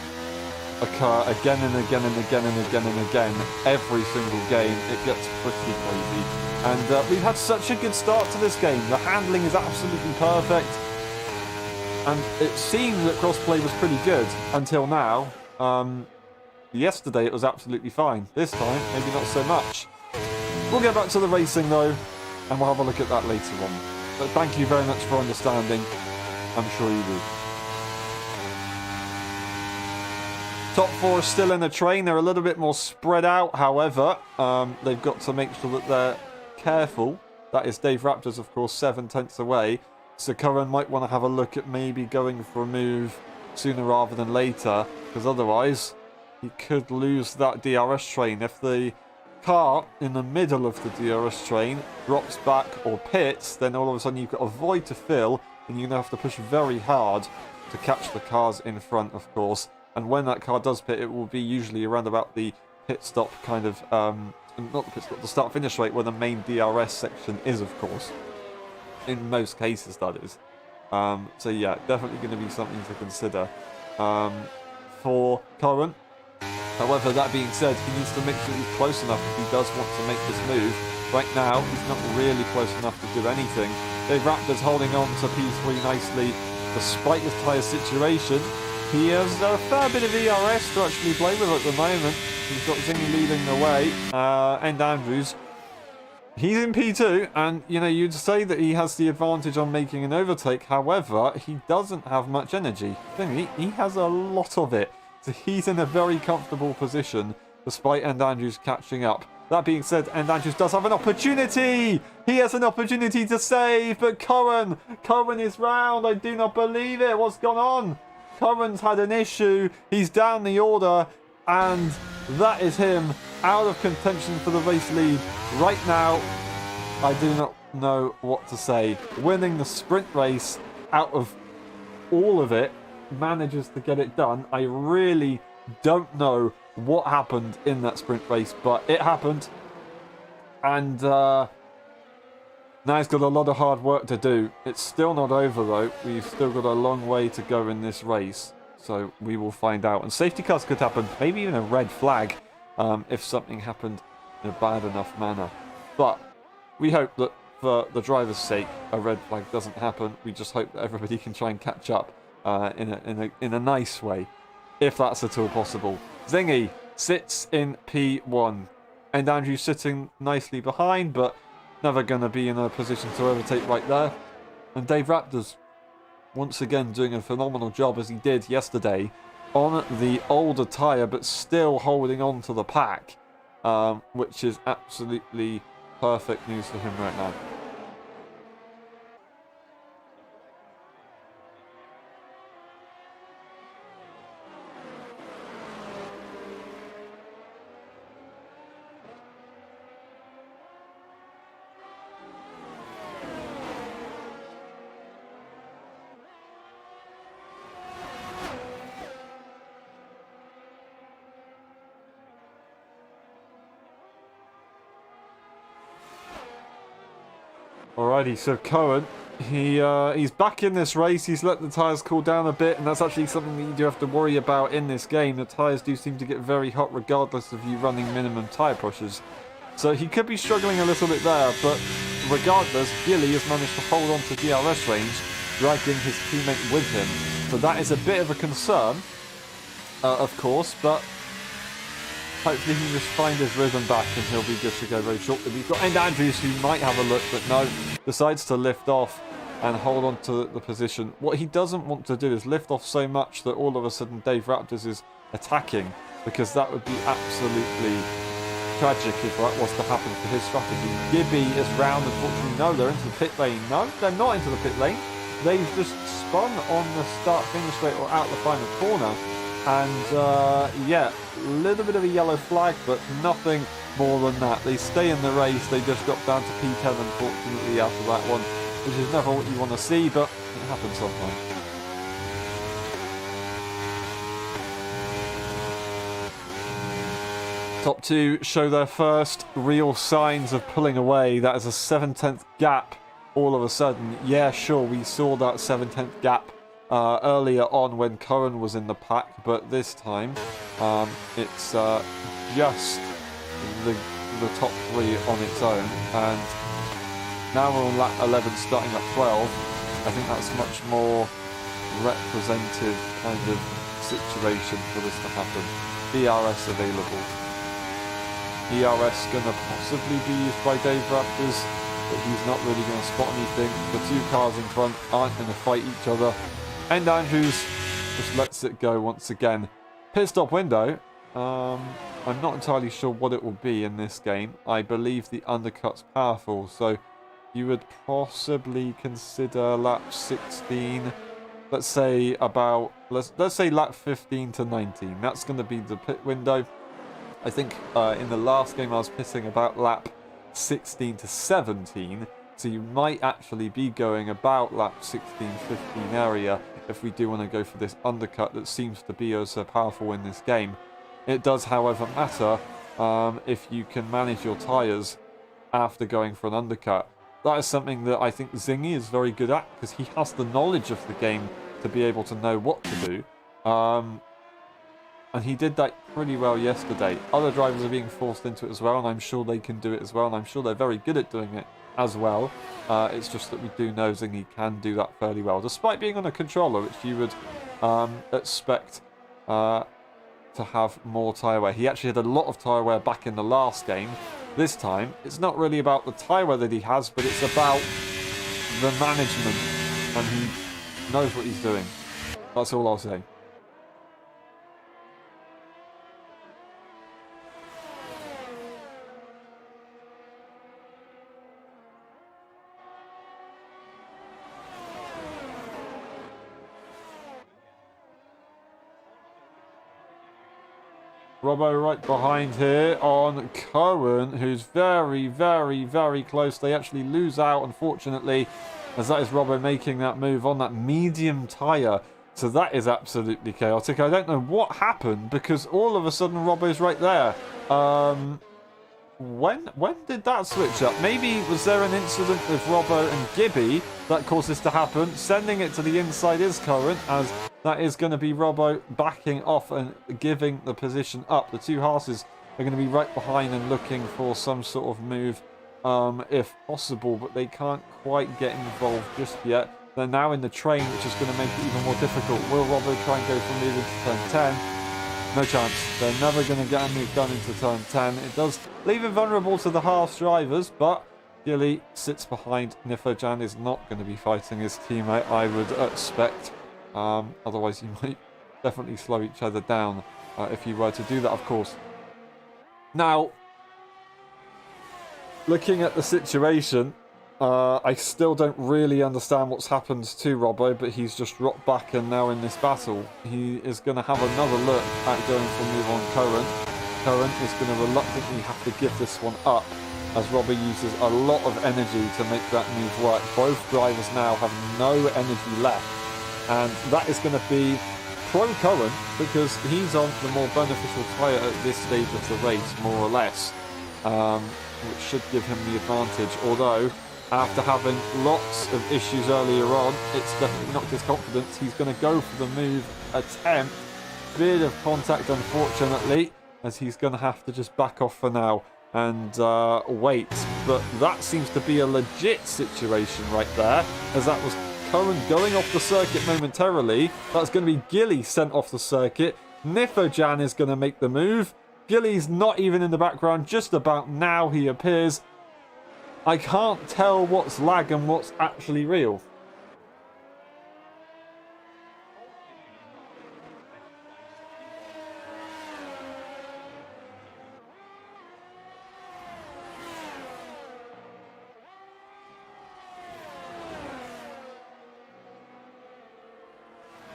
occur again and again and again and again and again, every single game, it gets pretty crazy. And we've had such a good start to this game. The handling is absolutely perfect. And it seemed that crossplay was pretty good until now. Yesterday it was absolutely fine. This time, maybe not so much. We'll get back to the racing though, and we'll have a look at that later on. But thank you very much for understanding. I'm sure you will. Top 4 are still in the train. They're a little bit more spread out, however. They've got to make sure that they're careful. That is Dave Raptors, of course, 7 tenths away. So Curran might want to have a look at maybe going for a move sooner rather than later, because otherwise he could lose that DRS train. If the car in the middle of the DRS train drops back or pits, then all of a sudden you've got a void to fill, and you're going to have to push very hard to catch the cars in front, of course. And when that car does pit, it will be usually around about the pit stop kind of, not the pit stop, the start-finish rate, where the main DRS section is, of course. In most cases, that is. So yeah, definitely going to be something to consider for Curran. However, that being said, he needs to make sure he's close enough if he does want to make this move. Right now, he's not really close enough to do anything. Dave Raptors holding on to P3 nicely, despite this tyre situation. He has a fair bit of ERS to actually play with at the moment. He's got Zingy leading the way, and Andrews. He's in P2, and, you know, you'd say that he has the advantage on making an overtake. However, he doesn't have much energy. He has a lot of it. So he's in a very comfortable position, despite Andrews catching up. That being said, Andrews does have an opportunity! He has an opportunity to save, but Curran is round. I do not believe it. What's gone on? Curran's had an issue. He's down the order, and that is him out of contention for the race lead right now. I do not know what to say. Winning the sprint race out of all of it, manages to get it done. I really don't know what happened in that sprint race, but it happened. And now he's got a lot of hard work to do. It's still not over though. We've still got a long way to go in this race. So we will find out. And safety cars could happen. Maybe even a red flag if something happened in a bad enough manner. But we hope that for the driver's sake, a red flag doesn't happen. We just hope that everybody can try and catch up in a nice way, if that's at all possible. Zingy sits in P1. And Andrew sitting nicely behind, but never going to be in a position to overtake right there. And Dave Raptors, once again, doing a phenomenal job as he did yesterday on the older tyre, but still holding on to the pack, which is absolutely perfect news for him right now. Alrighty, so Cohen, he's back in this race. He's let the tyres cool down a bit, and that's actually something that you do have to worry about in this game. The tyres do seem to get very hot regardless of you running minimum tyre pushers. So he could be struggling a little bit there, but regardless, Gilly has managed to hold on to DRS range, dragging his teammate with him. So that is a bit of a concern, of course, but hopefully he can just find his rhythm back and he'll be good to go very shortly. We've got End Andrews who might have a look, but no, decides to lift off and hold on to the position. What he doesn't want to do is lift off so much that all of a sudden Dave Raptors is attacking, because that would be absolutely tragic if that was to happen to his strategy. Gibby is round, unfortunately. No, they're into the pit lane. No, they're not into the pit lane. They've just spun on the start-finish straight or out the final corner. And yeah, a little bit of a yellow flag, but nothing more than that. They stay in the race. They just got down to P10, unfortunately, after that one, which is never what you want to see, but it happens sometimes. Top two show their first real signs of pulling away. That is a 7/10 gap all of a sudden. Yeah, sure, we saw that 7/10 gap earlier on when Cohen was in the pack, but this time it's just the top three on its own, and now we're on lap 11 starting at 12. I think that's much more representative kind of situation for this to happen. DRS available. DRS going to possibly be used by Dave Raptors, but he's not really going to spot anything. The two cars in front aren't going to fight each other. And Andrews just lets it go once again. Pit stop window. I'm not entirely sure what it will be in this game. I believe the undercut's powerful, so you would possibly consider lap 16. Let's say about let's say lap 15 to 19. That's going to be the pit window. I think in the last game I was pitting about lap 16 to 17. So you might actually be going about lap 16, 15 area if we do want to go for this undercut that seems to be so powerful in this game. It does, however, matter if you can manage your tyres after going for an undercut. That is something that I think Zingy is very good at, because he has the knowledge of the game to be able to know what to do. And he did that pretty well yesterday. Other drivers are being forced into it as well, and I'm sure they can do it as well, and I'm sure they're very good at doing it as well. It's just that we do know Zingy can do that fairly well, despite being on a controller, which you would expect to have more tyre wear. He actually had a lot of tyre wear back in the last game. This time, it's not really about the tyre wear that he has, but it's about the management, and he knows what he's doing. That's all I'll say. Robbo right behind here on Cohen, who's very, very, very close. They actually lose out, unfortunately, as that is Robbo making that move on that medium tyre. So that is absolutely chaotic. I don't know what happened, because all of a sudden Robbo's right there. When did that switch up? Maybe was there an incident with Robbo and Gibby that caused this to happen? Sending it to the inside is Current, as that is going to be Robbo backing off and giving the position up. The two horses are going to be right behind and looking for some sort of move if possible, but they can't quite get involved just yet. They're now in the train, which is going to make it even more difficult. Will Robbo try and go for a move into turn 10? No chance. They're never going to get a move done into turn 10. It does leave him vulnerable to the Haas drivers, but Gilly sits behind. Nifojan is not going to be fighting his teammate, I would expect. Otherwise, you might definitely slow each other down if you were to do that, of course. Now, looking at the situation, I still don't really understand what's happened to Robbo, but he's just dropped back and now in this battle. He is going to have another look at going for a move on Current. Current is going to reluctantly have to give this one up, as Robbo uses a lot of energy to make that move work. Both drivers now have no energy left, and that is going to be pro-Current, because he's on the more beneficial tyre at this stage of the race, more or less, which should give him the advantage, although after having lots of issues earlier on, it's definitely knocked his confidence. He's going to go for the move attempt. Bit of contact, unfortunately, as he's going to have to just back off for now and wait. But that seems to be a legit situation right there, as that was Cohen going off the circuit momentarily. That's going to be Gilly sent off the circuit. Nifojan is going to make the move. Gilly's not even in the background, just about now he appears. I can't tell what's lag and what's actually real.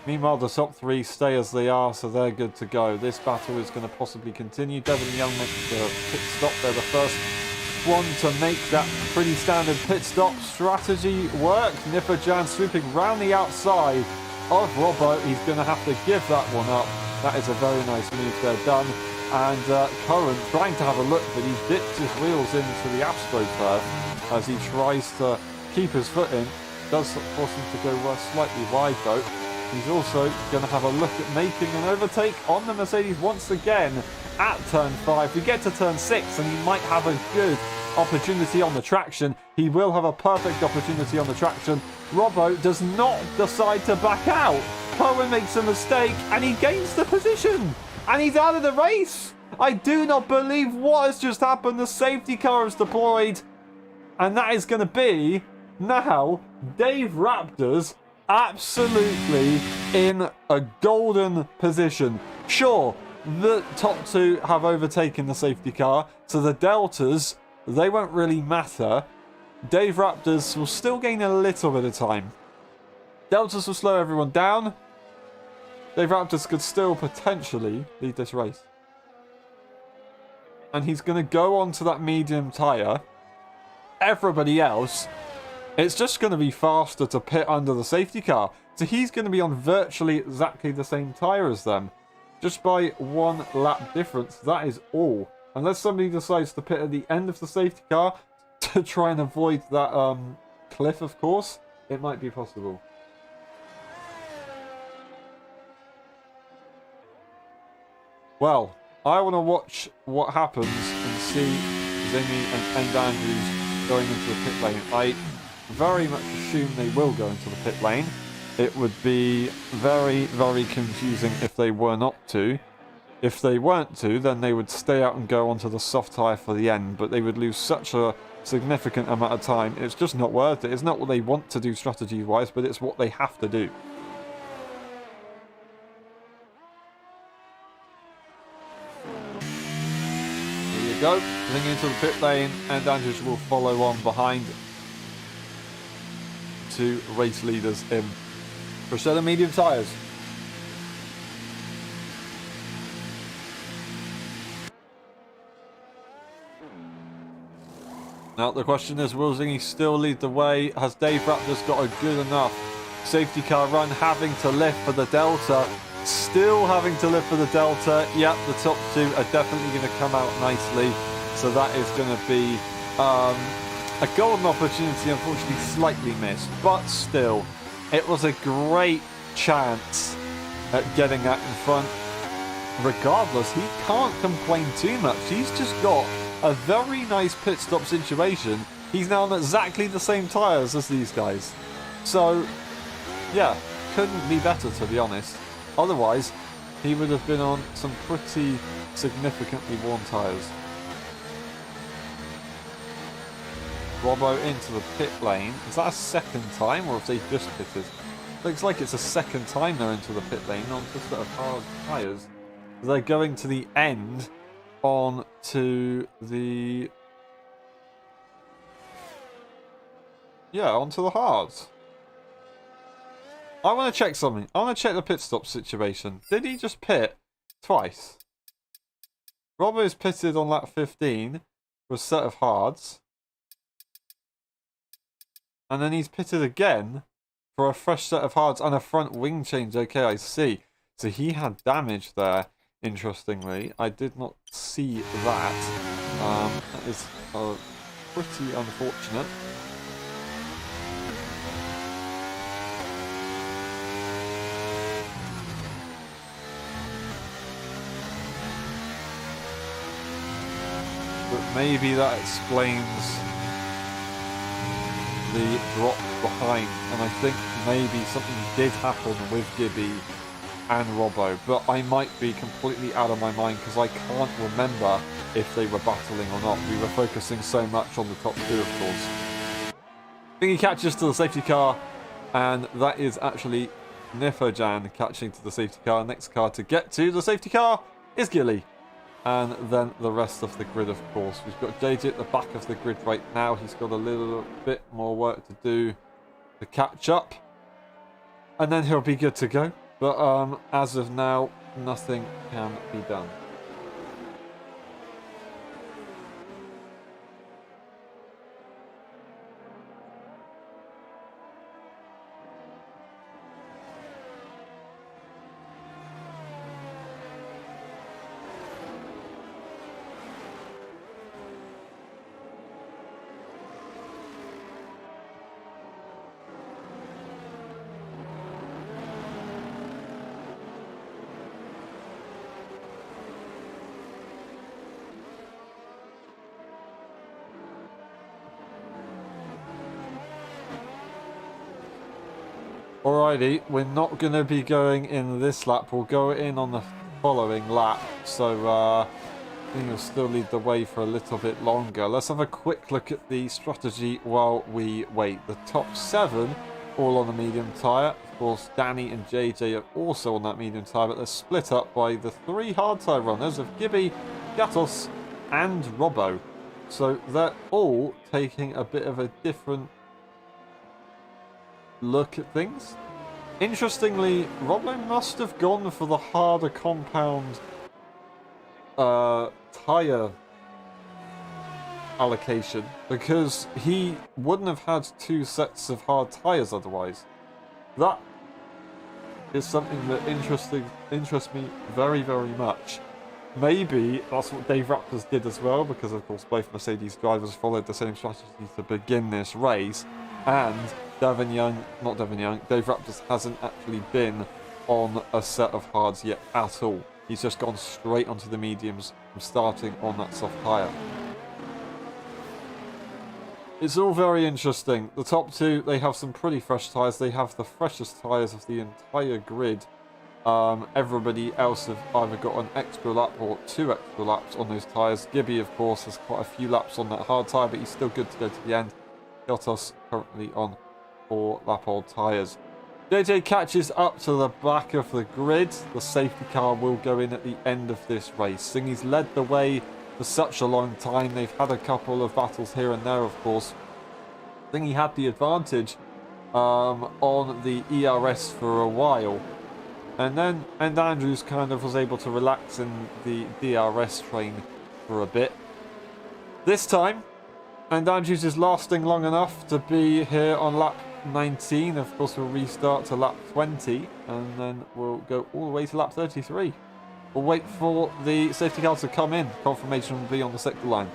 Meanwhile, the top three stay as they are, so they're good to go. This battle is going to possibly continue. Devon Young makes the pit stop. They're the first one to make that pretty standard pit stop strategy work. Nifojan swooping round the outside of Robbo. He's going to have to give that one up. That is a very nice move there done. And Current trying to have a look, but he dips his wheels into the Astro turf as he tries to keep his foot in. Does force him to go slightly wide though. He's also going to have a look at making an overtake on the Mercedes once again at turn 5. We get to turn 6 and he might have a good opportunity on the traction. He will have a perfect opportunity on the traction. Robbo does not decide to back out. Cohen makes a mistake and he gains the position. And he's out of the race. I do not believe what has just happened. The safety car is deployed. And that is going to be now Dave Raptors absolutely in a golden position. Sure, the top two have overtaken the safety car, so the deltas, they won't really matter. Dave Raptors will still gain a little bit of time. Deltas will slow everyone down. Dave Raptors could still potentially lead this race. And he's going to go onto that medium tyre. Everybody else, it's just going to be faster to pit under the safety car. So he's going to be on virtually exactly the same tyre as them. Just by 1 lap difference, that is all. Unless somebody decides to pit at the end of the safety car to try and avoid that cliff, of course, it might be possible. Well, I want to watch what happens and see Zingy and End Andrews going into the pit lane. I very much assume they will go into the pit lane. It would be very, very confusing if they were not to. If they weren't to, then they would stay out and go onto the soft tyre for the end, but they would lose such a significant amount of time. It's just not worth it. It's not what they want to do strategy-wise, but it's what they have to do. Here you go. Getting into the pit lane, and Andrews will follow on behind. 2 race leaders in. For a set of medium tyres. Now the question is, will Zingy still lead the way? Has Dave Raptors got a good enough safety car run, having to lift for the Delta? Still having to lift for the Delta. Yep, the top two are definitely going to come out nicely. So that is going to be a golden opportunity, unfortunately slightly missed. But still, it was a great chance at getting that in front. Regardless, he can't complain too much. He's just got a very nice pit stop situation. He's now on exactly the same tyres as these guys. So, yeah, couldn't be better, to be honest. Otherwise, he would have been on some pretty significantly worn tyres. Robbo into the pit lane. Is that a second time, or have they just pitted? Looks like it's a second time they're into the pit lane on just sort of hard tyres. They're going to the end on to the... yeah, onto the hards. I want to check something. I want to check the pit stop situation. Did he just pit twice? Robbo's pitted on lap 15 for a set of hards. And then he's pitted again for a fresh set of hards and a front wing change. Okay, I see. So he had damage there, interestingly. I did not see that. That is pretty unfortunate. But maybe that explains the drop behind, and I think maybe something did happen with Gibby and Robbo, but I might be completely out of my mind because I can't remember if they were battling or not. We were focusing so much on the top two, of course. I think he catches to the safety car, and that is actually Nifojan catching to the safety car. Next car to get to the safety car is Gilly. And then the rest of the grid, of course. We've got JJ at the back of the grid right now. He's got a little bit more work to do to catch up. And then he'll be good to go. But as of now, nothing can be done. Alrighty, we're not going to be going in this lap. We'll go in on the following lap. So I think he'll still lead the way for a little bit longer. Let's have a quick look at the strategy while we wait. The top 7 all on the medium tyre. Of course, Danny and JJ are also on that medium tyre, but they're split up by the 3 hard tyre runners of Gibby, Gatos and Robbo. So they're all taking a bit of a different look at things. Interestingly, Robbo must have gone for the harder compound tyre allocation, because he wouldn't have had 2 sets of hard tyres otherwise. That is something that interests me very, very much. Maybe that's what Dave Raptors did as well, because of course both Mercedes drivers followed the same strategy to begin this race, and Dave Raptors hasn't actually been on a set of hards yet at all. He's just gone straight onto the mediums from starting on that soft tyre. It's all very interesting. The top 2, they have some pretty fresh tyres. They have the freshest tyres of the entire grid. Everybody else have either got an extra lap or 2 extra laps on those tyres. Gibby, of course, has quite a few laps on that hard tyre, but he's still good to go to the end. Gatos currently on 4 lap old tyres. JJ catches up to the back of the grid. The safety car will go in at the end of this race. Thingy's led the way for such a long time. They've had a couple of battles here and there, of course. Thingy had the advantage on the ERS for a while. And then Andrews kind of was able to relax in the DRS train for a bit. This time, And Andrews is lasting long enough to be here on lap 19. Of course, we'll restart to lap 20, and then we'll go all the way to lap 33. We'll wait for the safety car to come in. Confirmation will be on the sector line.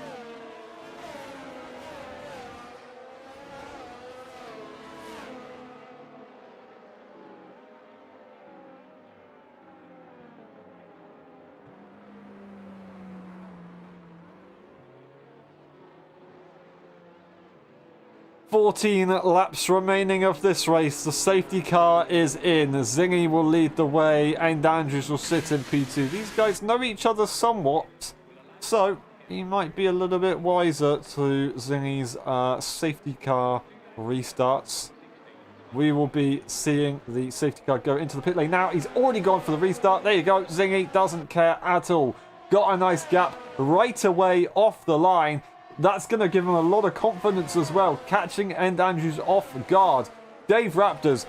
14 laps remaining of this race. The safety car is in. Zingy will lead the way and Andrews will sit in P2. These guys know each other somewhat, so he might be a little bit wiser to Zingy's safety car restarts. We will be seeing the safety car go into the pit lane now. He's already gone for the restart. There you go. Zingy doesn't care at all. Got a nice gap right away off the line. That's going to give him a lot of confidence as well, catching End Andrews off guard. Dave Raptors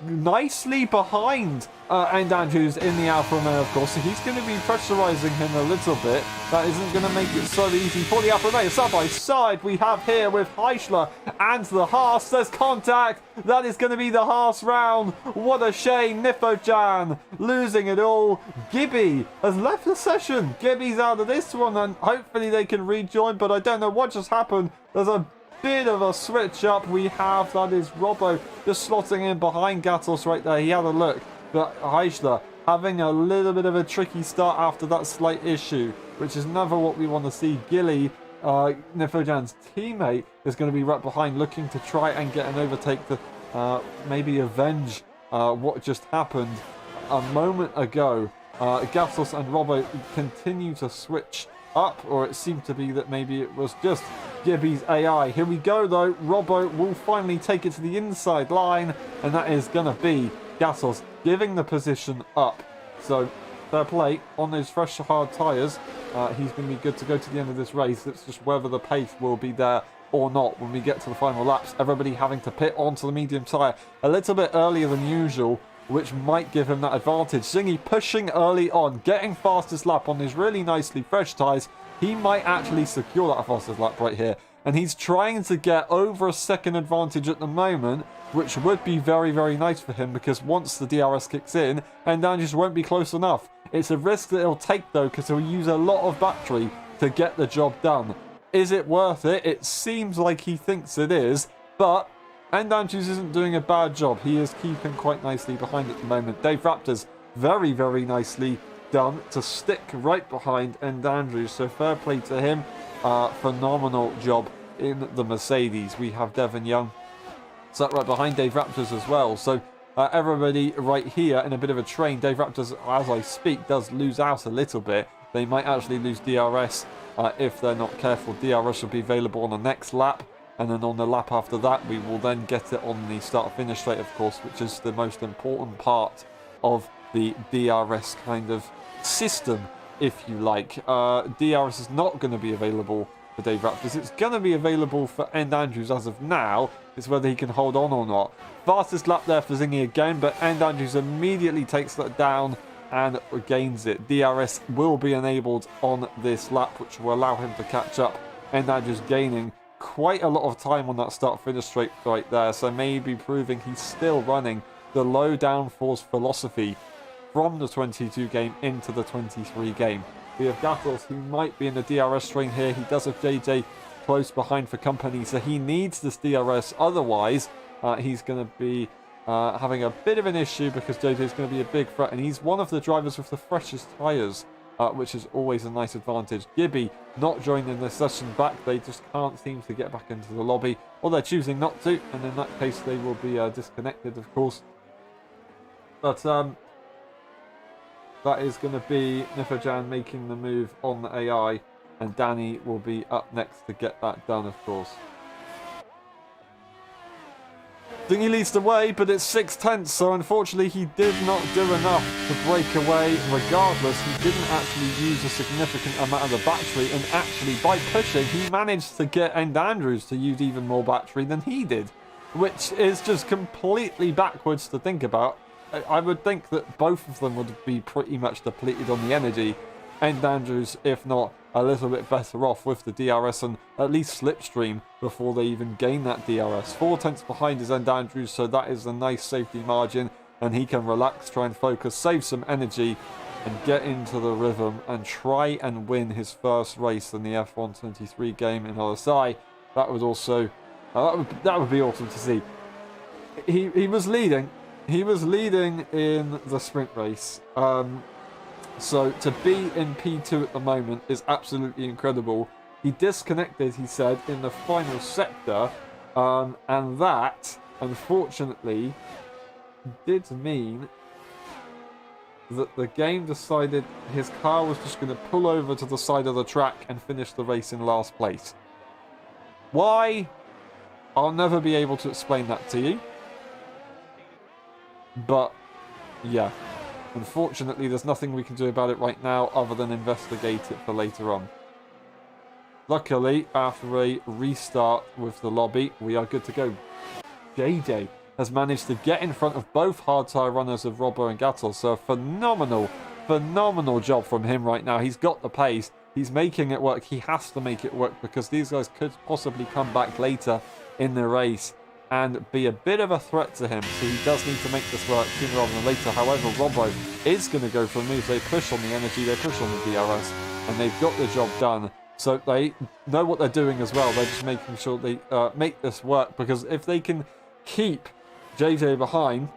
nicely behind End Andrews in the Alfa Romeo, of course, so he's going to be pressurising him a little bit. That isn't going to make it so easy for the Alfa Romeo. Side by side, we have here with Heischler and the Haas. There's contact. That is going to be the Haas round. What a shame. Nifojan losing it all. Gibby has left the session. Gibby's out of this one, and hopefully they can rejoin, but I don't know what just happened. There's a bit of a switch up we have. That is Robbo just slotting in behind Gatos right there. He had a look, but Heischler having a little bit of a tricky start after that slight issue, which is never what we want to see. Gilly, Nifojan's teammate, is going to be right behind, looking to try and get an overtake to maybe avenge what just happened a moment ago. Gatos and Robbo continue to switch up, or it seemed to be that maybe it was just Gibby's AI. Here we go though. Robbo will finally take it to the inside line, and that is going to be Gatos giving the position up. So fair play on those fresh hard tyres. He's going to be good to go to the end of this race. It's just whether the pace will be there or not when we get to the final laps. Everybody having to pit onto the medium tyre a little bit earlier than usual, which might give him that advantage. Zingy pushing early on, getting fastest lap on his really nicely fresh tyres. He might actually secure that fastest lap right here. And he's trying to get over a second advantage at the moment, which would be very, very nice for him, because once the DRS kicks in, and Andrews won't be close enough. It's a risk that he'll take though, because he'll use a lot of battery to get the job done. Is it worth it? It seems like he thinks it is, but End Andrews isn't doing a bad job. He is keeping quite nicely behind at the moment. Dave Raptors very, very nicely done to stick right behind End Andrews. So fair play to him. Phenomenal job in the Mercedes. We have Devon Young sat right behind Dave Raptors as well. So everybody right here in a bit of a train. Dave Raptors, as I speak, does lose out a little bit. They might actually lose DRS if they're not careful. DRS will be available on the next lap. And then on the lap after that, we will then get it on the start-finish straight, of course, which is the most important part of the DRS kind of system, if you like. DRS is not going to be available for Dave Raptors. It's going to be available for End Andrews as of now. It's whether he can hold on or not. Fastest lap there for Zingy again, but End Andrews immediately takes that down and gains it. DRS will be enabled on this lap, which will allow him to catch up. End Andrews gaining quite a lot of time on that start-finish straight right there, so maybe proving he's still running the low downforce philosophy from the 22 game into the 23 game. We have Gatos, who might be in the DRS train here. He does have JJ close behind for company, so he needs this DRS. Otherwise, he's going to be having a bit of an issue, because JJ is going to be a big threat, and he's one of the drivers with the freshest tyres, which is always a nice advantage. Gibby not joining the session back. They just can't seem to get back into the lobby, or they're choosing not to, and in that case they will be disconnected, of course. But that is going to be Nifojan making the move on the AI, and Danny will be up next to get that done, of course. Zingy leads the way, but it's 6/10, so unfortunately he did not do enough to break away. Regardless, he didn't actually use a significant amount of the battery, and actually by pushing he managed to get End Andrews to use even more battery than he did, which is just completely backwards to think about. I would think that both of them would be pretty much depleted on the energy. End Andrews, if not a little bit better off with the DRS and at least slipstream before they even gain that DRS. 4 tenths behind is End Andrews, so that is a nice safety margin, and he can relax, try and focus, save some energy, and get into the rhythm and try and win his first race in the F1 23 game in LSI. That would also that would be awesome to see. He was leading. He was leading in the sprint race. So to be in P2 at the moment is absolutely incredible. He disconnected, he said, in the final sector, and that, unfortunately, did mean that the game decided his car was just going to pull over to the side of the track and finish the race in last place. Why? I'll never be able to explain that to you. But, yeah. Unfortunately, there's nothing we can do about it right now other than investigate it for later on. Luckily, after a restart with the lobby, we are good to go. JJ has managed to get in front of both hard tyre runners of Robbo and Gattel, so a phenomenal job from him right now. He's got the pace. He's making it work. He has to make it work because these guys could possibly come back later in the race and be a bit of a threat to him. So he does need to make this work sooner rather than later. However, Robbo is going to go for a move. They push on the energy, they push on the DRS, and they've got the job done. So they know what they're doing as well. They're just making sure they make this work, because if they can keep JJ behind,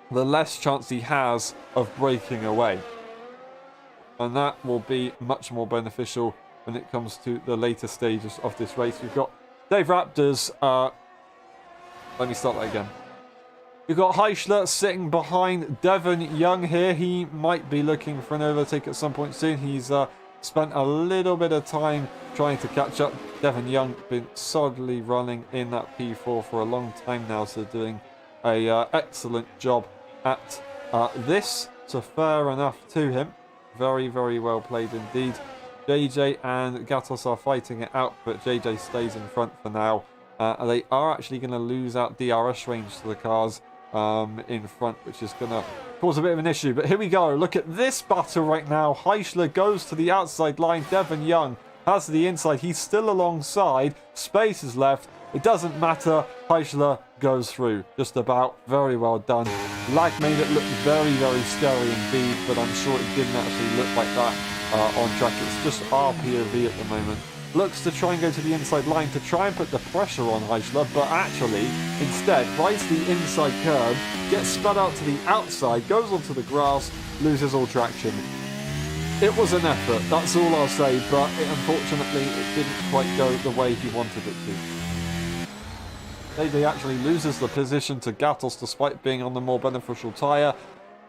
the less chance he has of breaking away. And that will be much more beneficial when it comes to the later stages of this race. We've got Dave Raptors. Let me start that again. We've got Heischler sitting behind Devon Young here. He might be looking for an overtake at some point soon. He's spent a little bit of time trying to catch up. Devon Young been solidly running in that P4 for a long time now, so doing a excellent job at this. So fair enough to him. Very, very well played indeed. JJ and Gatos are fighting it out, but JJ stays in front for now. They are actually going to lose out DRS range to the cars in front, which is going to cause a bit of an issue. But here we go. Look at this battle right now. Heischler goes to the outside line. Devon Young has the inside. He's still alongside. Space is left. It doesn't matter. Heischler goes through. Just about. Very well done. Lag made it look very, very scary indeed, but I'm sure it didn't actually look like that on track. It's just our POV at the moment. Looks to try and go to the inside line to try and put the pressure on Heischler, but actually, instead, rides the inside curb, gets spun out to the outside, goes onto the grass, loses all traction. It was an effort, that's all I'll say, but unfortunately, it didn't quite go the way he wanted it to. JJ actually loses the position to Gatos despite being on the more beneficial tyre.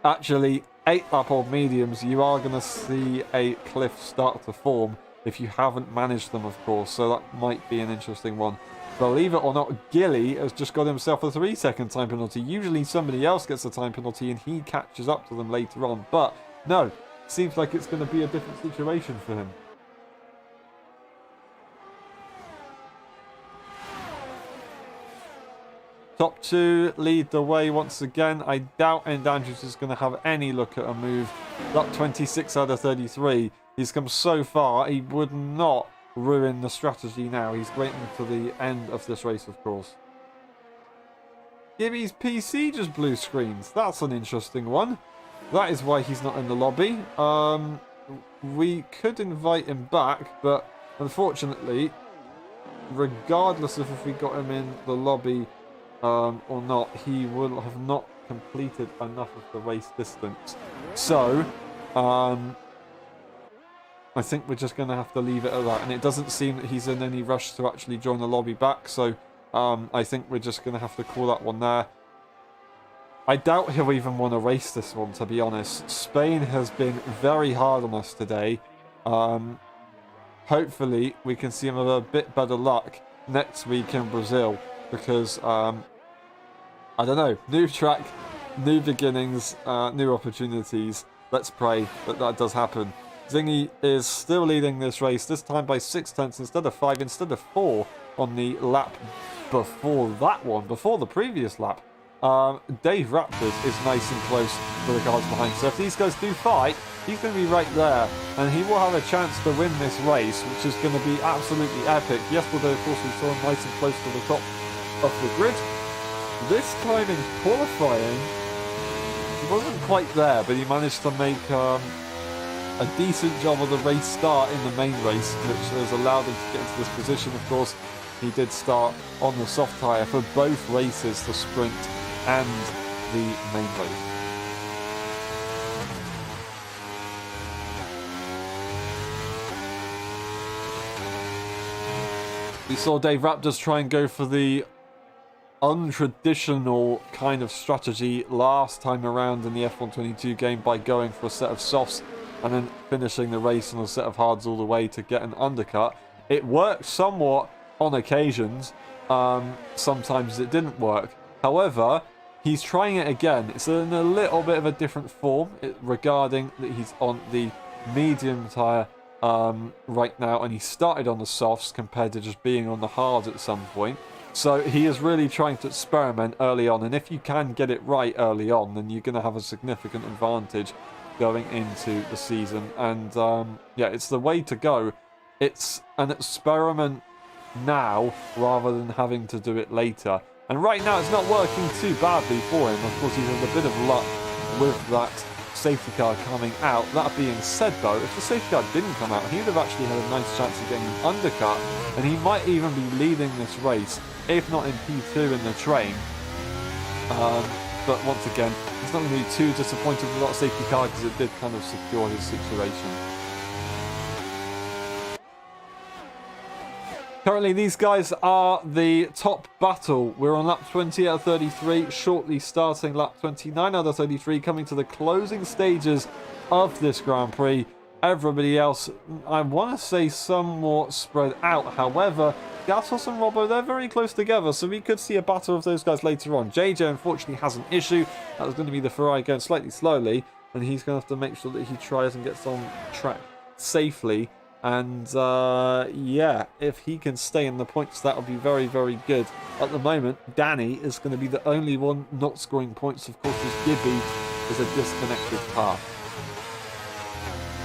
Actually, 8-lap-old mediums, you are going to see a cliff start to form if you haven't managed them, of course, so that might be an interesting one. Believe it or not, Gilly has just got himself a 3-second time penalty. Usually somebody else gets a time penalty and he catches up to them later on, but no, seems like it's going to be a different situation for him. Top 2 lead the way once again. I doubt End Andrews is going to have any look at a move. Up 26 out of 33. He's come so far, he would not ruin the strategy now. He's waiting for the end of this race, of course. Gibby's PC just blue screens. That's an interesting one. That is why he's not in the lobby. We could invite him back, but unfortunately, regardless of if we got him in the lobby or not, he will have not completed enough of the race distance. So, I think we're just going to have to leave it at that. And it doesn't seem that he's in any rush to actually join the lobby back. So I think we're just going to have to call that one there. I doubt he'll even want to race this one, to be honest. Spain has been very hard on us today. Hopefully we can see him with a bit better luck next week in Brazil. Because, I don't know, new track, new beginnings, new opportunities. Let's pray that that does happen. Zingy is still leading this race, this time by 6 tenths instead of 5, instead of 4 on the lap before that one, before the previous lap. Dave Raptors is nice and close to the guys behind. So if these guys do fight, he's going to be right there, and he will have a chance to win this race, which is going to be absolutely epic. Yesterday, of course, we saw him nice and close to the top of the grid. This time in qualifying, he wasn't quite there, but he managed to make a decent job of the race start in the main race, which has allowed him to get into this position. Of course, he did start on the soft tyre for both races, the sprint and the main race. We saw Dave Raptors try and go for the untraditional kind of strategy last time around in the F122 game by going for a set of softs and then finishing the race on a set of hards all the way to get an undercut. It worked somewhat on occasions. Sometimes it didn't work. However, he's trying it again. It's in a little bit of a different form regarding that he's on the medium tyre right now, and he started on the softs compared to just being on the hards at some point. So he is really trying to experiment early on, and if you can get it right early on, then you're going to have a significant advantage going into the season. And yeah, it's the way to go. It's an experiment now rather than having to do it later. And right now it's not working too badly for him. Of course, he's had a bit of luck with that safety car coming out. That being said, though, if the safety car didn't come out, he would have actually had a nice chance of getting an undercut, and he might even be leading this race, if not in P2 in the train. But once again, he's not going to be too disappointed with that safety car because it did kind of secure his situation. Currently, these guys are the top battle. We're on lap 20 out of 33, shortly starting lap 29 out of 33, coming to the closing stages of this Grand Prix. Everybody else, I want to say, somewhat spread out. However, Gatos and Robbo, they're very close together, so we could see a battle of those guys later on. JJ, unfortunately, has an issue. That was going to be the Ferrari going slightly slowly, and he's going to have to make sure that he tries and gets on track safely. And yeah, if he can stay in the points, that would be very, very good. At the moment, Danny is going to be the only one not scoring points. Of course, as Gibby is a disconnected car.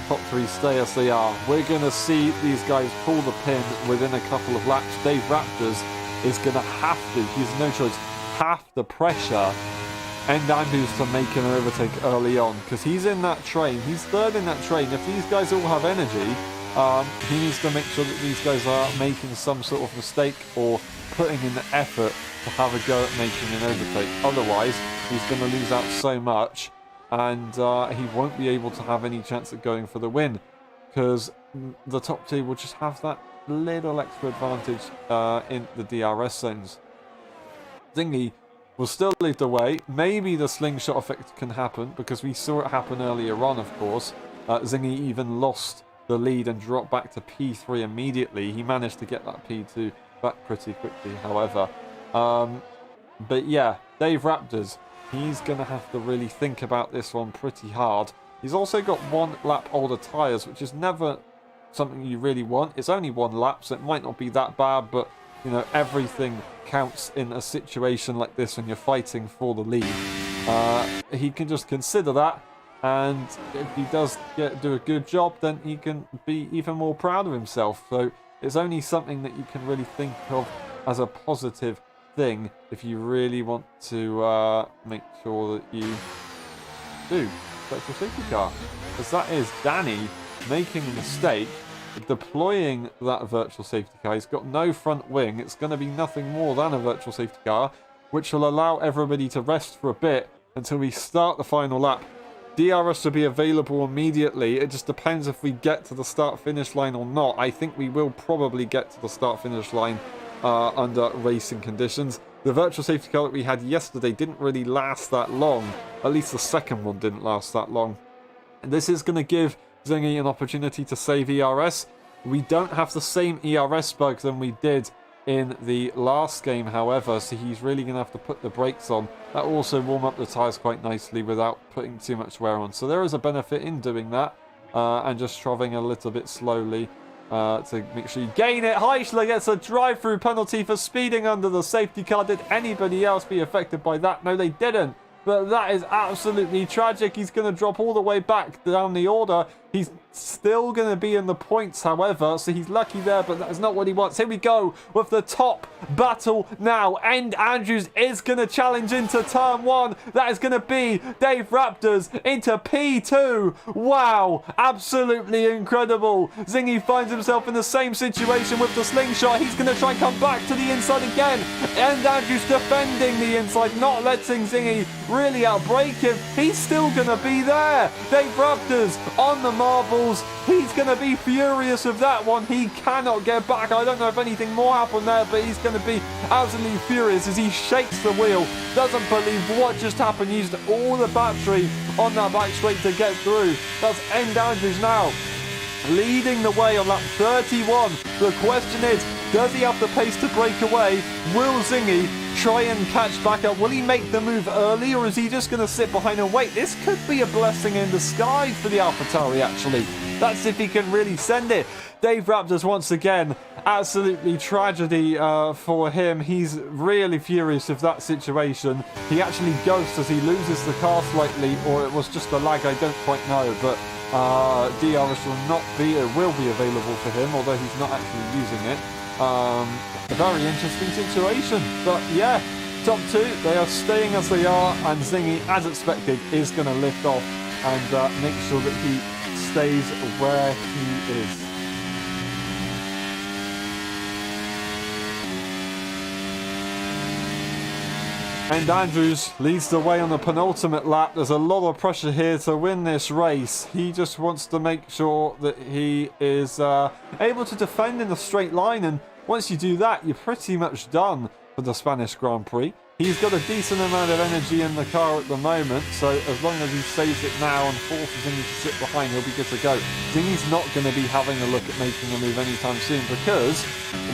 Top three stay as they are. We're going to see these guys pull the pin within a couple of laps. Dave Raptors is going to have to, he's no choice, have to pressure End Andrews to make an overtake early on, because he's in that train. He's third in that train. If these guys all have energy, he needs to make sure that these guys are making some sort of mistake or putting in the effort to have a go at making an overtake. Otherwise, he's going to lose out so much, and he won't be able to have any chance at going for the win, because the top two will just have that little extra advantage in the DRS zones. Zingy will still lead the way. Maybe the slingshot effect can happen, because we saw it happen earlier on, of course. Zingy even lost the lead and dropped back to P3 immediately. He managed to get that P2 back pretty quickly, however. But yeah, Dave Raptors, he's going to have to really think about this one pretty hard. He's also got 1 lap older tyres, which is never something you really want. It's only 1 lap, so it might not be that bad, but you know, everything counts in a situation like this when you're fighting for the lead. He can just consider that, and if he does do a good job, then he can be even more proud of himself. So it's only something that you can really think of as a positive thing if you really want to make sure that you do virtual safety car, because that is Danny making a mistake, deploying that virtual safety car. He's got no front wing. It's going to be nothing more than a virtual safety car, which will allow everybody to rest for a bit until we start the final lap. DRS will be available immediately. It just depends if we get to the start-finish line or not. I think we will probably get to the start-finish line under racing conditions. The virtual safety car that we had yesterday didn't really last that long. At least the second one didn't last that long. And this is going to give Zingy an opportunity to save ERS. We don't have the same ERS bug than we did in the last game, however, so he's really going to have to put the brakes on. That will also warm up the tyres quite nicely without putting too much wear on. So there is a benefit in doing that, and just travelling a little bit slowly to make sure you gain it. Heichler gets a drive-through penalty for speeding under the safety car. Did anybody else be affected by that? No, they didn't. but that is absolutely tragic. He's going to drop all the way back down the order. He's still going to be in the points, however, so he's lucky there, but that is not what he wants. Here we go with the top battle now. End Andrews is going to challenge into turn 1. That is going to be Dave Raptors into P2. Wow, absolutely incredible. Zingy finds himself in the same situation with the slingshot. He's going to try and come back to the inside again. End Andrews defending the inside, not letting Zingy really outbreak him. He's still going to be there. Dave Raptors on the marbles. He's going to be furious with that one. He cannot get back. I don't know if anything more happened there, but he's going to be absolutely furious as he shakes the wheel. Doesn't believe what just happened. Used all the battery on that back straight to get through. That's End Andrews now leading the way on lap 31. The question is, does he have the pace to break away? Will Zingy try and catch back up? Will he make the move early, or is he just going to sit behind and wait? This could be a blessing in disguise for the AlphaTauri, actually. That's if he can really send it. Dave Raptors, once again, absolutely tragedy for him. He's really furious with that situation. He actually ghosts as he loses the car slightly, or it was just a lag, I don't quite know, but DRS will be available for him, although he's not actually using it. A very interesting situation, but yeah, top 2, they are staying as they are, and Zingy, as expected, is going to lift off and make sure that he stays where he is. And Andrews leads the way on the penultimate lap. There's a lot of pressure here to win this race. He just wants to make sure that he is able to defend in a straight line, and once you do that, you're pretty much done for the Spanish Grand Prix. He's got a decent amount of energy in the car at the moment, so as long as he saves it now and forces Zingy to sit behind, he'll be good to go. Zingy's not going to be having a look at making a move anytime soon, because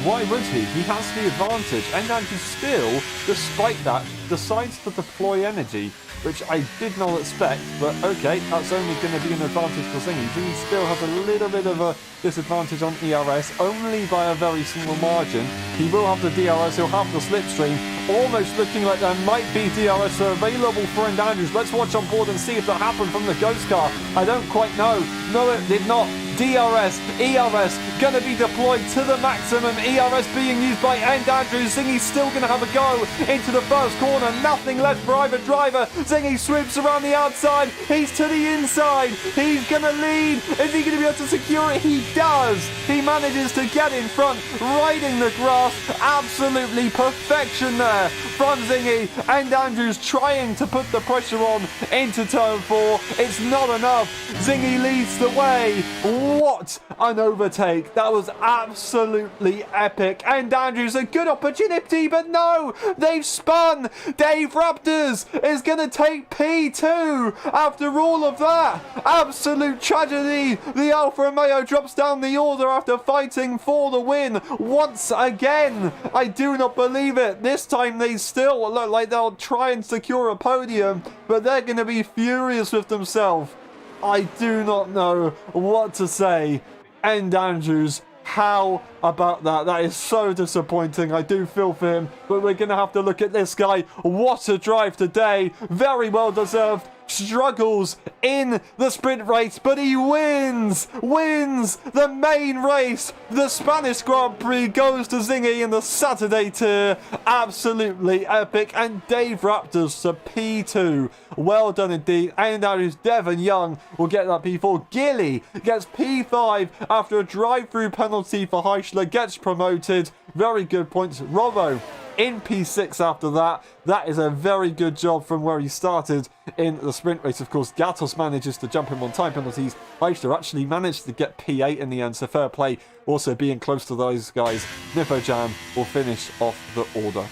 why would he? He has the advantage, and Andrew still, despite that, decides to deploy energy, which I did not expect, but okay, that's only going to be an advantage for Zingy. Zingy still has a little bit of a disadvantage on ERS, only by a very small margin. He will have the DRS, he'll have the slipstream, almost looking like there might be DRS available for End Andrews. Let's watch on board and see if that happened from the Ghost car. I don't quite know. No, it did not. DRS, ERS, going to be deployed to the maximum. ERS being used by End Andrews. Zingy's still going to have a go into the first corner. Nothing left for either driver. Zingy swoops around the outside. He's to the inside. He's going to lead. Is he going to be able to secure it? He does. He manages to get in front, riding the grass. Absolutely perfection there from Zingy. End Andrews trying to put the pressure on into turn 4. It's not enough. Zingy leads the way. What an overtake. That was absolutely epic. And Andrews, a good opportunity, but no, they've spun. Dave Raptors is going to take P2 after all of that. Absolute tragedy. The Alfa Romeo drops down the order after fighting for the win once again. I do not believe it. This time they still look like they'll try and secure a podium, but they're going to be furious with themselves. I do not know what to say. End Andrews, how about that? That is so disappointing. I do feel for him, but we're going to have to look at this guy. What a drive today. Very well deserved. Struggles in the sprint race, but he wins the main race. The Spanish Grand Prix goes to Zingy in the Saturday tier. Absolutely epic. And Dave Raptors to P2. Well done indeed. And Andrews, Devon Young will get that P4. Gilly gets P5 after a drive-through penalty for Heischler, gets promoted. Very good points. Robbo in P6 after that. That is a very good job from where he started in the sprint race. Of course, Gatos manages to jump him on time penalties. Heischler actually managed to get P8 in the end, so fair play. Also being close to those guys. Nifo will finish off the order.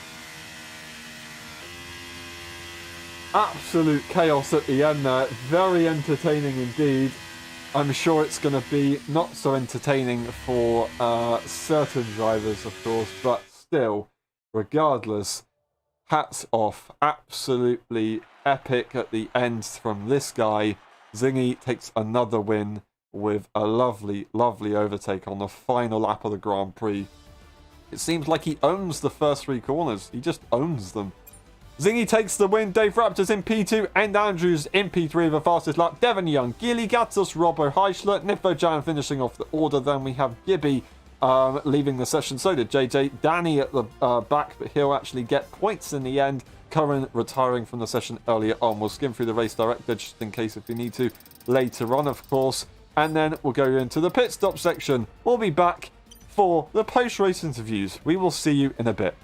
Absolute chaos at the end there. Very entertaining indeed. I'm sure it's going to be not so entertaining for certain drivers, of course, but still, regardless, hats off. Absolutely epic at the end from this guy. Zingy takes another win with a lovely, lovely overtake on the final lap of the Grand Prix. It seems like he owns the first 3 corners. He just owns them. Zingy takes the win. Dave Raptors in P2 and Andrews in P3 of the fastest lap. Devon Young, Gilly Gatos, Robbo Heischler, Niffo Jan finishing off the order. Then we have Gibby leaving the session. So did JJ. Danny at the back, but he'll actually get points in the end. Curran retiring from the session earlier on. We'll skim through the race director just in case if we need to later on, of course. And then we'll go into the pit stop section. We'll be back for the post-race interviews. We will see you in a bit.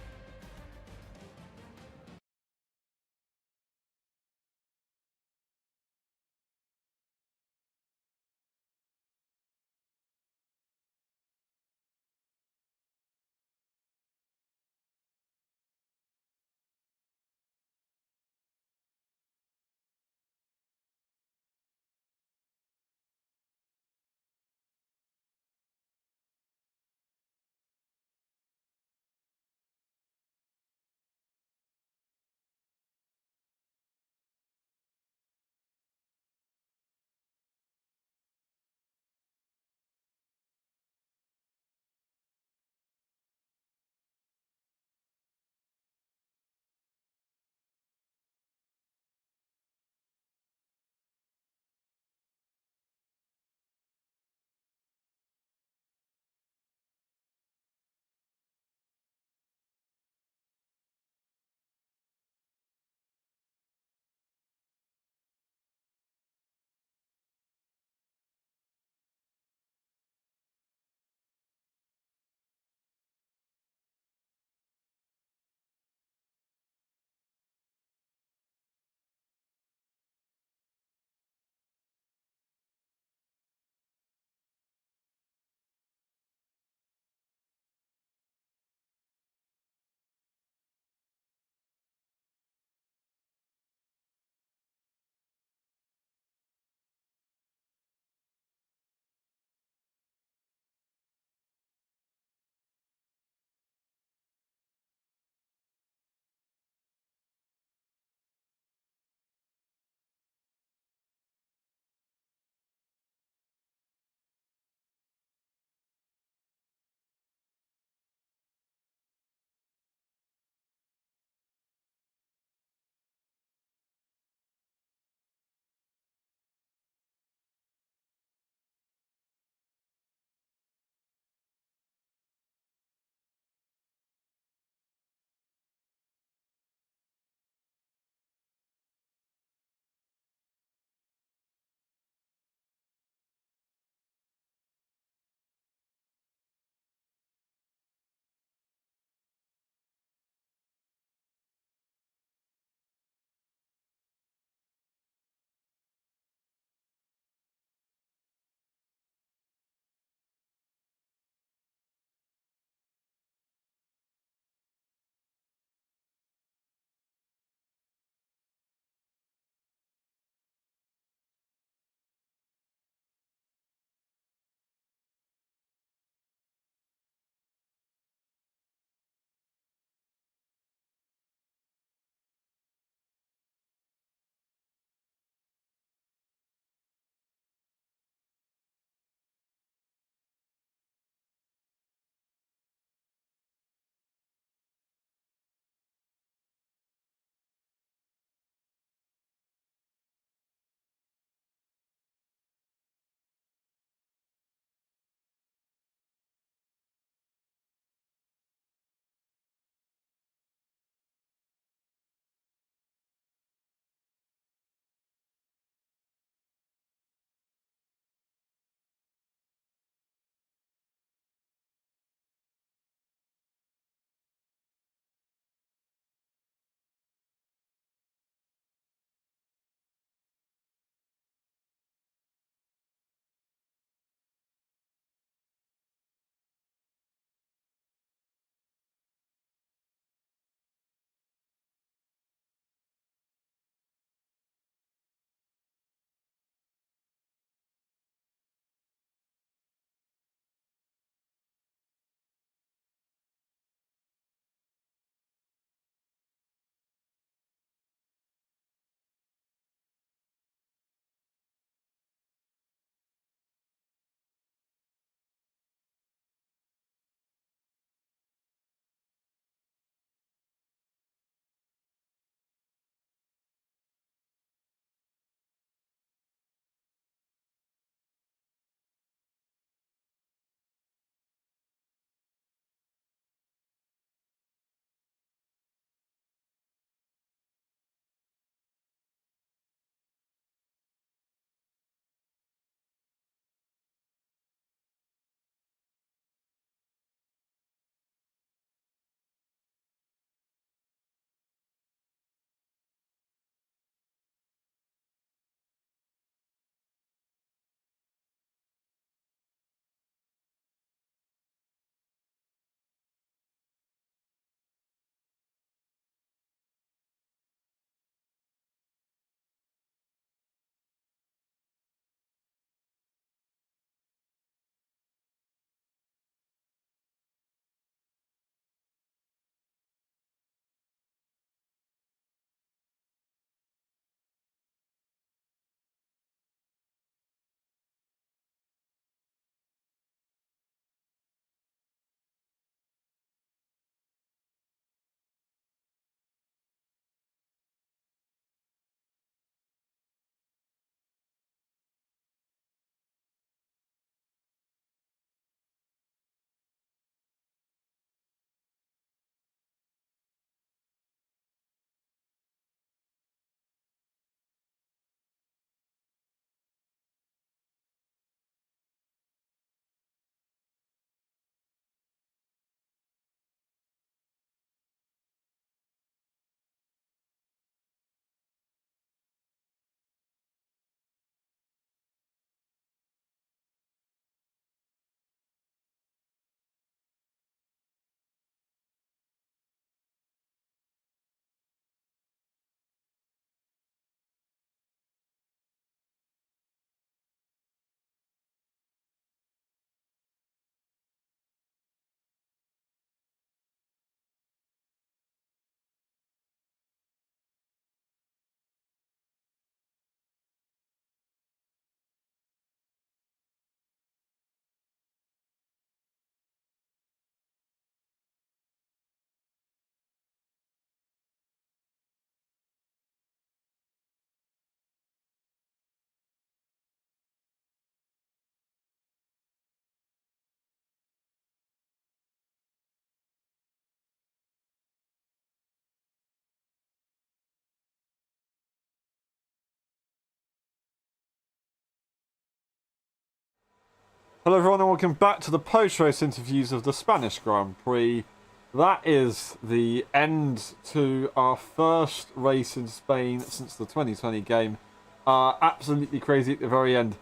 Hello everyone and welcome back to the post-race interviews of the Spanish Grand Prix. That is the end to our first race in Spain since the 2020 game. Absolutely crazy at the very end.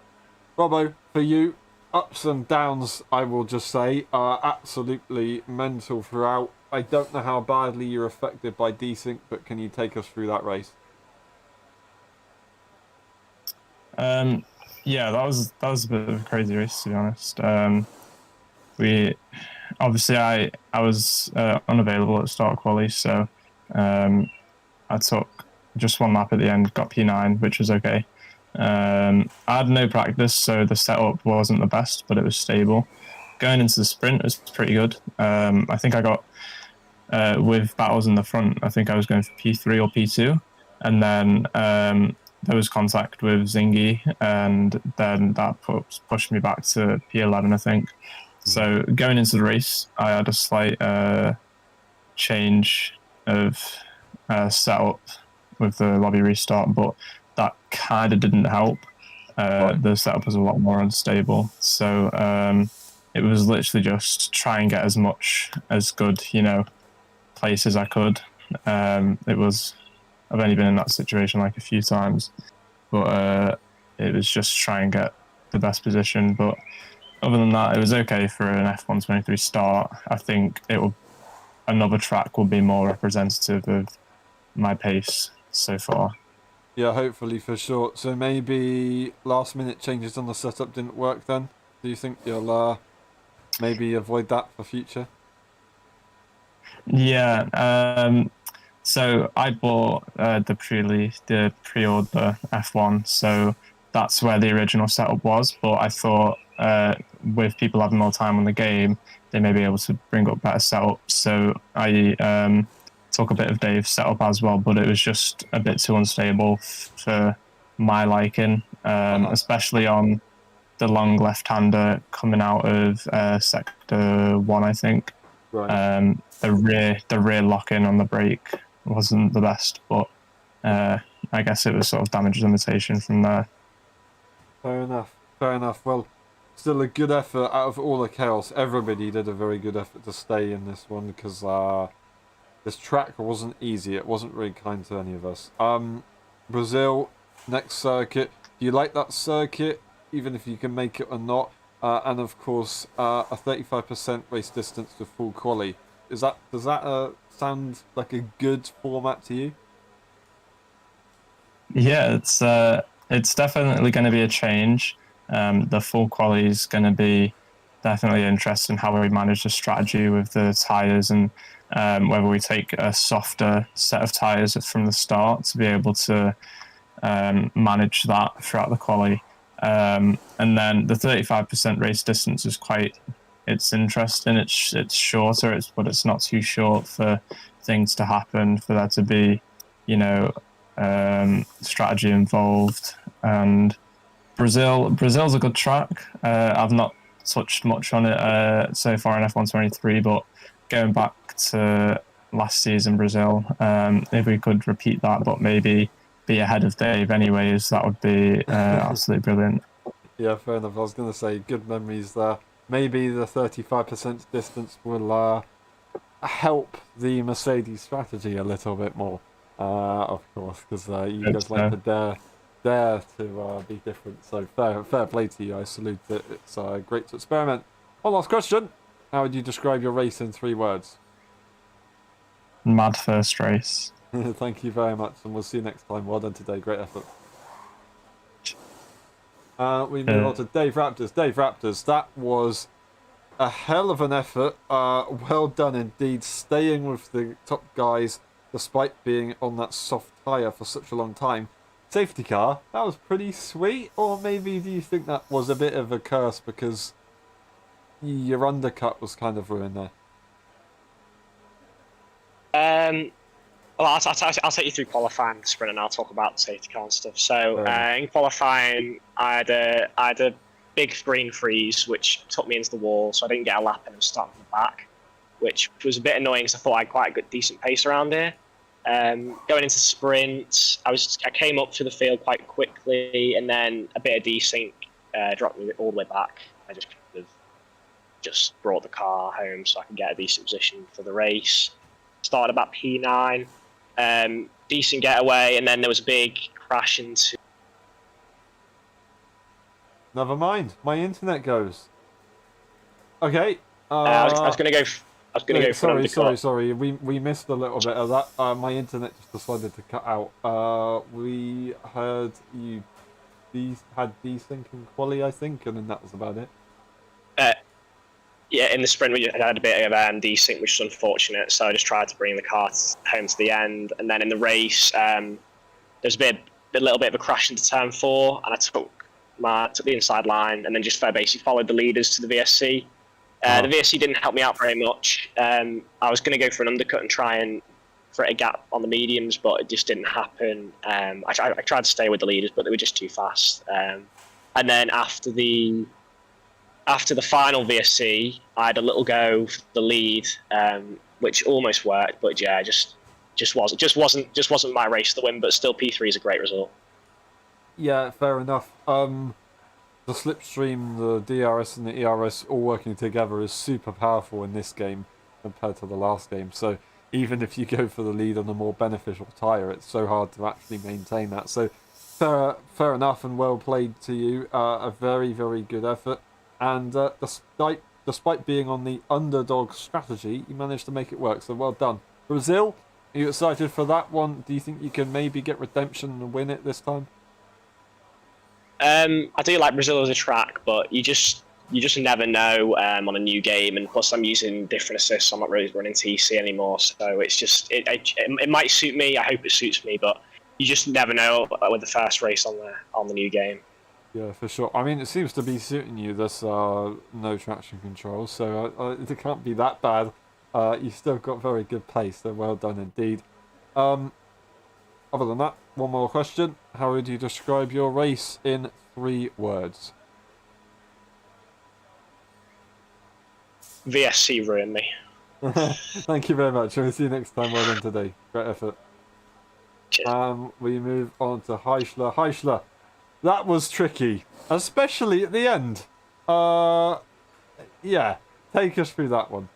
Robbo, for you, ups and downs, I will just say, are absolutely mental throughout. I don't know how badly you're affected by desync, but can you take us through that race? Yeah, that was a bit of a crazy race, to be honest. I was unavailable at start quali, so I took just one lap at the end, got P9, which was okay. I had no practice, so the setup wasn't the best, but it was stable. Going into the sprint was pretty good. I think I got with battles in the front. I think I was going for P3 or P2, and then there was contact with Zingy, and then that pushed me back to P11, I think. So going into the race, I had a slight change of setup with the lobby restart, but that kind of didn't help. The setup was a lot more unstable. So it was literally just try and get as good, place as I could. I've only been in that situation like a few times, but it was just try and get the best position. But other than that, it was okay for an F123 start. I think another track will be more representative of my pace so far. Yeah, hopefully for sure. So maybe last minute changes on the setup didn't work then? Do you think you'll maybe avoid that for future? Yeah, so I bought the pre-order F1, so that's where the original setup was. But I thought with people having more time on the game, they may be able to bring up better setups. So I took a bit of Dave's setup as well, but it was just a bit too unstable for my liking, especially on the long left-hander coming out of sector 1, I think. Right. The rear lock-in on the brake wasn't the best, but I guess it was sort of damage limitation from there. Fair enough. Fair enough. Well, still a good effort out of all the chaos. Everybody did a very good effort to stay in this one because this track wasn't easy. It wasn't really kind to any of us. Brazil, next circuit. Do you like that circuit, even if you can make it or not? And of course, a 35% race distance to full quali. Does that sound like a good format to you? Yeah, it's definitely going to be a change. The full quali is going to be definitely interesting how we manage the strategy with the tyres and whether we take a softer set of tyres from the start to be able to manage that throughout the quali. And then the 35% race distance is it's interesting. It's shorter, but it's not too short for things to happen, for there to be, strategy involved. And Brazil's a good track. I've not touched much on it so far in F123, but going back to last season Brazil, if we could repeat that, but maybe be ahead of Dave anyways, that would be absolutely brilliant. Yeah, fair enough. I was going to say, good memories there. Maybe the 35% distance will help the Mercedes strategy a little bit more, of course, because you guys like to dare to be different. So fair play to you. I salute it. It's great to experiment. One last question. How would you describe your race in 3 words? Mad first race. Thank you very much, and we'll see you next time. Well done today. Great effort. We move on to Dave Raptors. Dave Raptors, that was a hell of an effort. Well done indeed, staying with the top guys despite being on that soft tyre for such a long time. Safety car, that was pretty sweet. Or maybe do you think that was a bit of a curse because your undercut was kind of ruined there? Well, I'll take you through qualifying the sprint, and I'll talk about the safety car and stuff. So in qualifying, I had a big green freeze, which took me into the wall, so I didn't get a lap, and I was starting from the back, which was a bit annoying because I thought I had quite a good, decent pace around here. Going into sprint, I came up to the field quite quickly, and then a bit of desync dropped me all the way back. I just kind of just brought the car home so I could get a decent position for the race. Started about P9, decent getaway, and then there was a big crash into. Never mind. My internet goes. Okay. I was going to go. I was going to go for an undercut. Sorry. We missed a little bit of that. My internet just decided to cut out. We heard you had desync in quali, I think, and then that was about it. Yeah, in the sprint we had a bit of desync, which was unfortunate. So I just tried to bring the car home to the end, and then in the race, there's a little bit of a crash into turn 4, and I took the inside line, and then just basically followed the leaders to the VSC. The VSC didn't help me out very much. I was going to go for an undercut and try and create a gap on the mediums, but it just didn't happen. I tried to stay with the leaders, but they were just too fast. And then after the final VSC, I had a little go for the lead, which almost worked, but yeah, just wasn't my race to win. But still, P3 is a great result. Yeah, fair enough. The slipstream, the DRS and the ERS all working together is super powerful in this game compared to the last game. So even if you go for the lead on a more beneficial tyre, it's so hard to actually maintain that. So fair enough and well played to you. A very, very good effort. And despite being on the underdog strategy, you managed to make it work. So well done. Brazil, are you excited for that one? Do you think you can maybe get redemption and win it this time? I do like Brazil as a track, but you just never know on a new game, and plus I'm using different assists. I'm not really running TC anymore, so it's just it might suit me. I hope it suits me, but you just never know with the first race on the new game. Yeah, for sure. I mean, it seems to be suiting you. This no traction control, so it can't be that bad. You still got very good pace, so well done indeed. Other than that, one more question. How would you describe your race in 3 words? VSC ruined me. Thank you very much. We'll see you next time. Well done today. Great effort. Cheers. We move on to Heischler. Heischler, that was tricky, especially at the end. Yeah, take us through that one.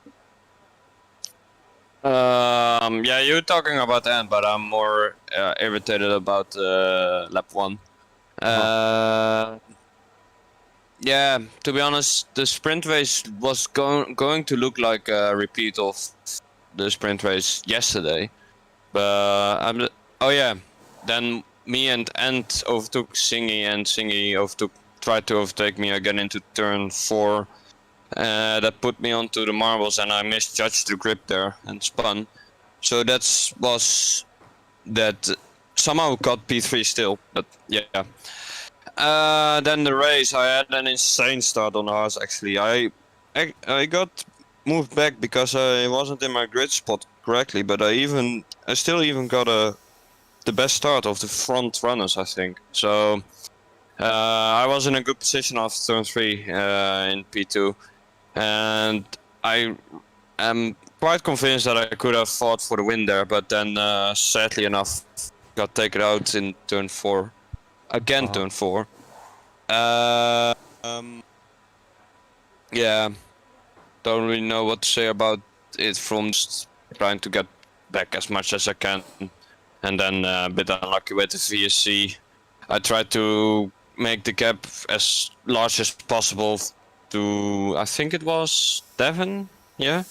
Yeah, you're talking about the end, but I'm more irritated about lap 1. Yeah, to be honest, the sprint race was going to look like a repeat of the sprint race yesterday. But oh yeah, then me and Ant overtook Singy, and Singy tried to overtake me again into turn 4. That put me onto the marbles, and I misjudged the grip there and spun. So that somehow got P3 still, but yeah. Then the race, I had an insane start on the horse actually. I got moved back because I wasn't in my grid spot correctly, but I still even got the best start of the front runners, I think. So I was in a good position after turn 3 in P2. And I am quite convinced that I could have fought for the win there, but then sadly enough got taken out in turn 4. Again, turn 4. Yeah, don't really know what to say about it from just trying to get back as much as I can. And then a bit unlucky with the VSC. I tried to make the gap as large as possible to, I think it was Devon, yeah?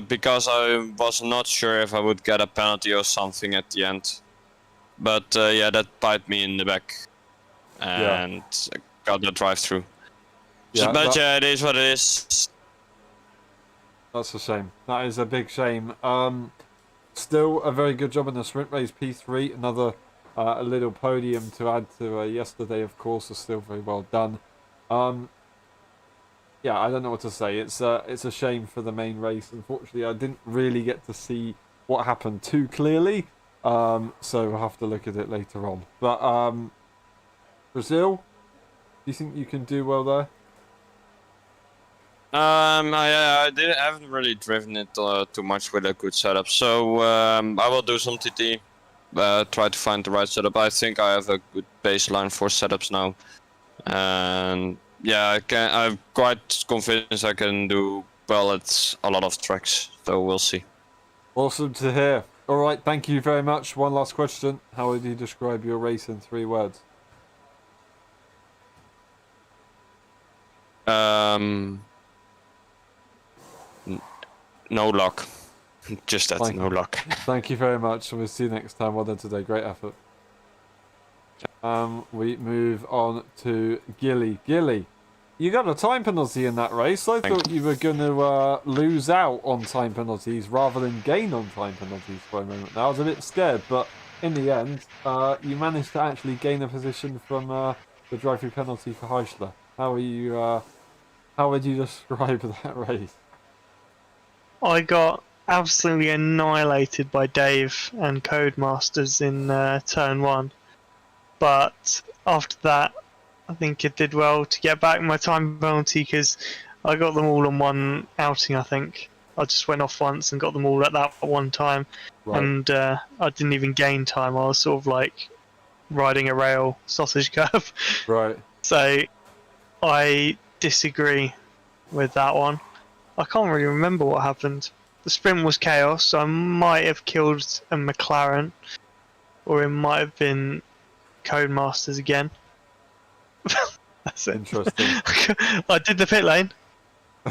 Because I was not sure if I would get a penalty or something at the end. But yeah, that bite me in the back and got the drive through. Yeah, but yeah, it is what it is. That's a shame. That is a big shame. Still a very good job in the sprint race, P3. Another a little podium to add to yesterday, of course, is still very well done. Yeah, I don't know what to say. It's a shame for the main race. Unfortunately, I didn't really get to see what happened too clearly, so we'll have to look at it later on. But Brazil, do you think you can do well there? I haven't really driven it too much with a good setup, so I will do some TT, try to find the right setup. I think I have a good baseline for setups now, and yeah, I'm quite convinced I can do well at a lot of tracks. So we'll see. Awesome to hear. All right, thank you very much. One last question. How would you describe your race in 3 words? No luck. Just that, no luck. Thank you very much, and we'll see you next time. Well done today. Great effort. We move on to Gilly. Gilly, you got a time penalty in that race. I thought you were going to lose out on time penalties rather than gain on time penalties for a moment. Now, I was a bit scared, but in the end, you managed to actually gain a position from the drive-through penalty for Heisler. How would you describe that race? I got absolutely annihilated by Dave and Codemasters in turn 1. But after that, I think it did well to get back my time penalty because I got them all on one outing, I think. I just went off once and got them all at that one time. Right. And I didn't even gain time. I was sort of like riding a rail sausage curve. Right. So I disagree with that one. I can't really remember what happened. The sprint was chaos, so I might have killed a McLaren, or it might have been Codemasters again. That's it. Interesting. I did the pit lane.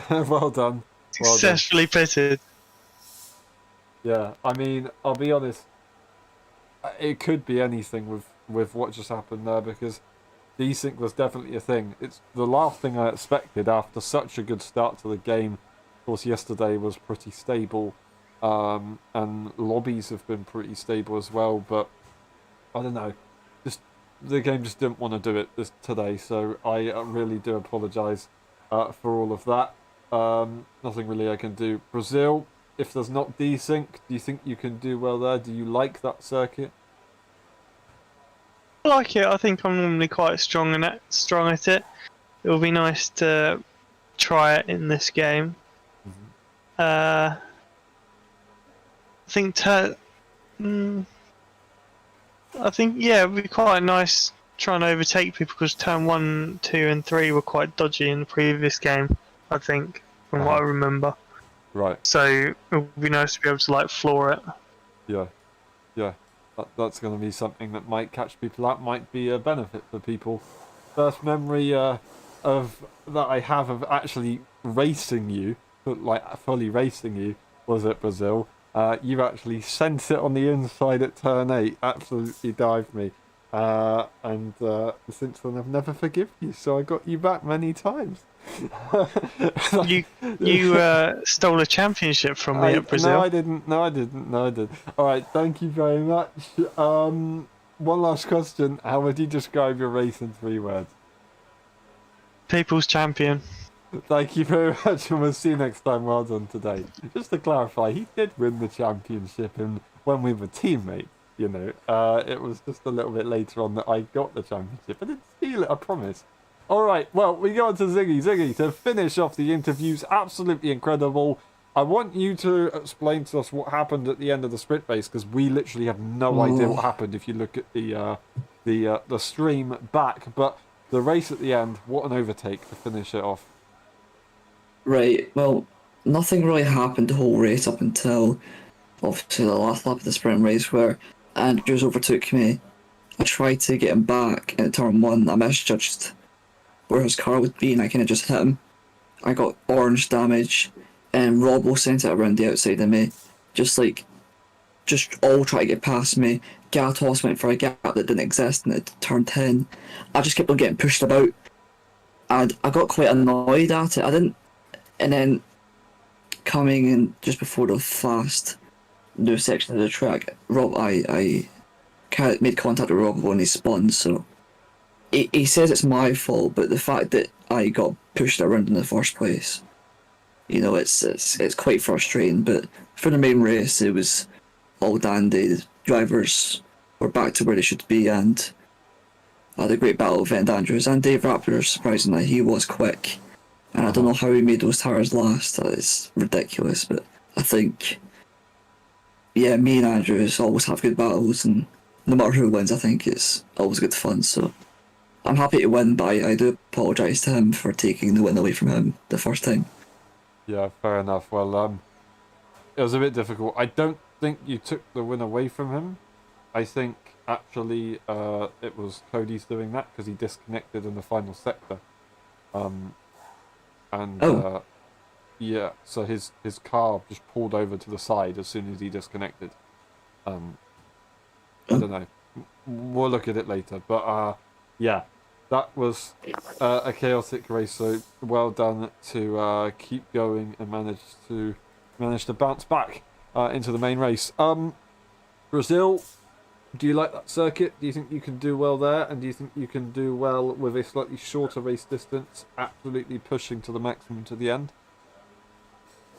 Well done. Successfully pitted. Yeah, I mean, I'll be honest. It could be anything with what just happened there because desync was definitely a thing. It's the last thing I expected after such a good start to the game. Of course, yesterday was pretty stable, and lobbies have been pretty stable as well. But I don't know, just the game just didn't want to do it today. So I really do apologise for all of that. Nothing really I can do. Brazil, if there's not desync, do you think you can do well there? Do you like that circuit? I like it. I think I'm normally quite strong at it. It will be nice to try it in this game. I think yeah, it'd be quite nice trying to overtake people because turn 1, 2, and 3 were quite dodgy in the previous game. I think, from what I remember. Right. So it would be nice to be able to like floor it. Yeah. That's going to be something that might catch people out, might be a benefit for people. First memory of that I have of actually racing you, like fully racing you, was at Brazil. You actually sent it on the inside at turn 8, absolutely dived me. And since then I've never forgiven you, so I got you back many times. You stole a championship from me at Brazil. No, I didn't. Alright, thank you very much. One last question. How would you describe your race in 3 words? People's champion. Thank you very much, and we'll see you next time. Well done today. Just to clarify, he did win the championship, and when we were teammates, you know, it was just a little bit later on that I got the championship. I didn't steal it, I promise. Alright, well, we go on to Ziggy. Ziggy, to finish off the interviews, absolutely incredible. I want you to explain to us what happened at the end of the sprint race, because we literally have no idea what happened if you look at the stream back. But the race at the end, what an overtake to finish it off. Right, well, nothing really happened the whole race up until, obviously, the last lap of the sprint race where Andrews overtook me. I tried to get him back in turn 1. I misjudged where his car would be and I kind of just hit him. I got orange damage and Robbo sent it around the outside of me. Just all try to get past me. Gatos went for a gap that didn't exist and it turned 10. I just kept on getting pushed about and I got quite annoyed at it. And then coming in just before the fast new section of the track, I made contact with Rob when he spun, so he says it's my fault, but the fact that I got pushed around in the first place, you know, it's quite frustrating. But for the main race, it was all dandy. The drivers were back to where they should be, and I had a great battle with Ed Andrews and Dave Raptor. Surprisingly, he was quick, and I don't know how he made those tires last. It's ridiculous, but I think, yeah, me and Andrews always have good battles, and no matter who wins, I think it's always good fun. So I'm happy to win, but I do apologise to him for taking the win away from him the first time. Yeah, fair enough. Well, it was a bit difficult. I don't think you took the win away from him. I think actually it was Cody's doing that because he disconnected in the final sector. Yeah, so his car just pulled over to the side as soon as he disconnected. I don't know. We'll look at it later. But yeah, that was a chaotic race. So well done to keep going and manage to bounce back into the main race. Brazil, do you like that circuit? Do you think you can do well there? And do you think you can do well with a slightly shorter race distance, absolutely pushing to the maximum to the end?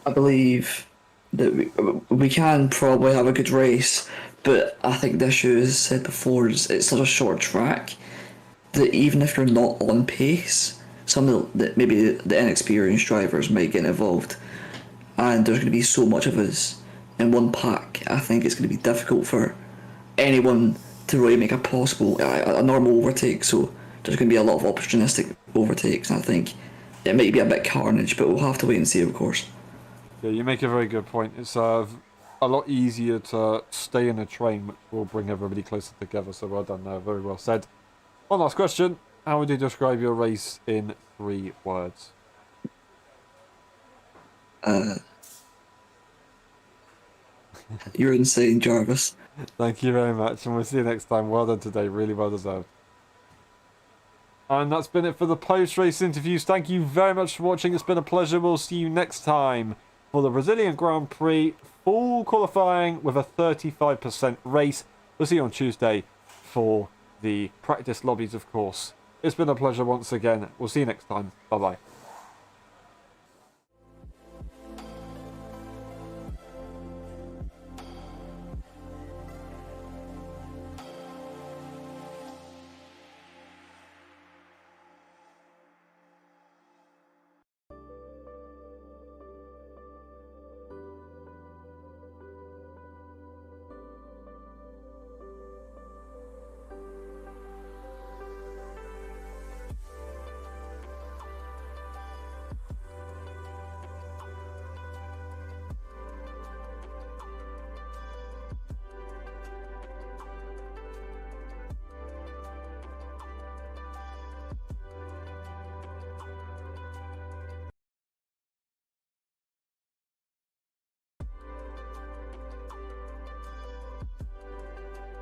I believe that we can probably have a good race, but I think the issue, as said before, is it's such a short track that even if you're not on pace, some of maybe the inexperienced drivers might get involved, and there's going to be so much of us in one pack. I think it's going to be difficult for anyone to really make a normal overtake. So there's going to be a lot of opportunistic overtakes, and I think it might be a bit carnage, but we'll have to wait and see, of course. Yeah, you make a very good point. It's a lot easier to stay in a train, which will bring everybody closer together. So well done there, very well said. One last question. How would you describe your race in 3 words? You're insane, Jarvis. Thank you very much, and we'll see you next time. Well done today, really well deserved. And that's been it for the post-race interviews. Thank you very much for watching. It's been a pleasure. We'll see you next time for the Brazilian Grand Prix full qualifying with a 35% race. We'll see you on Tuesday for the practice lobbies, of course. It's been a pleasure once again. We'll see you next time. Bye-bye.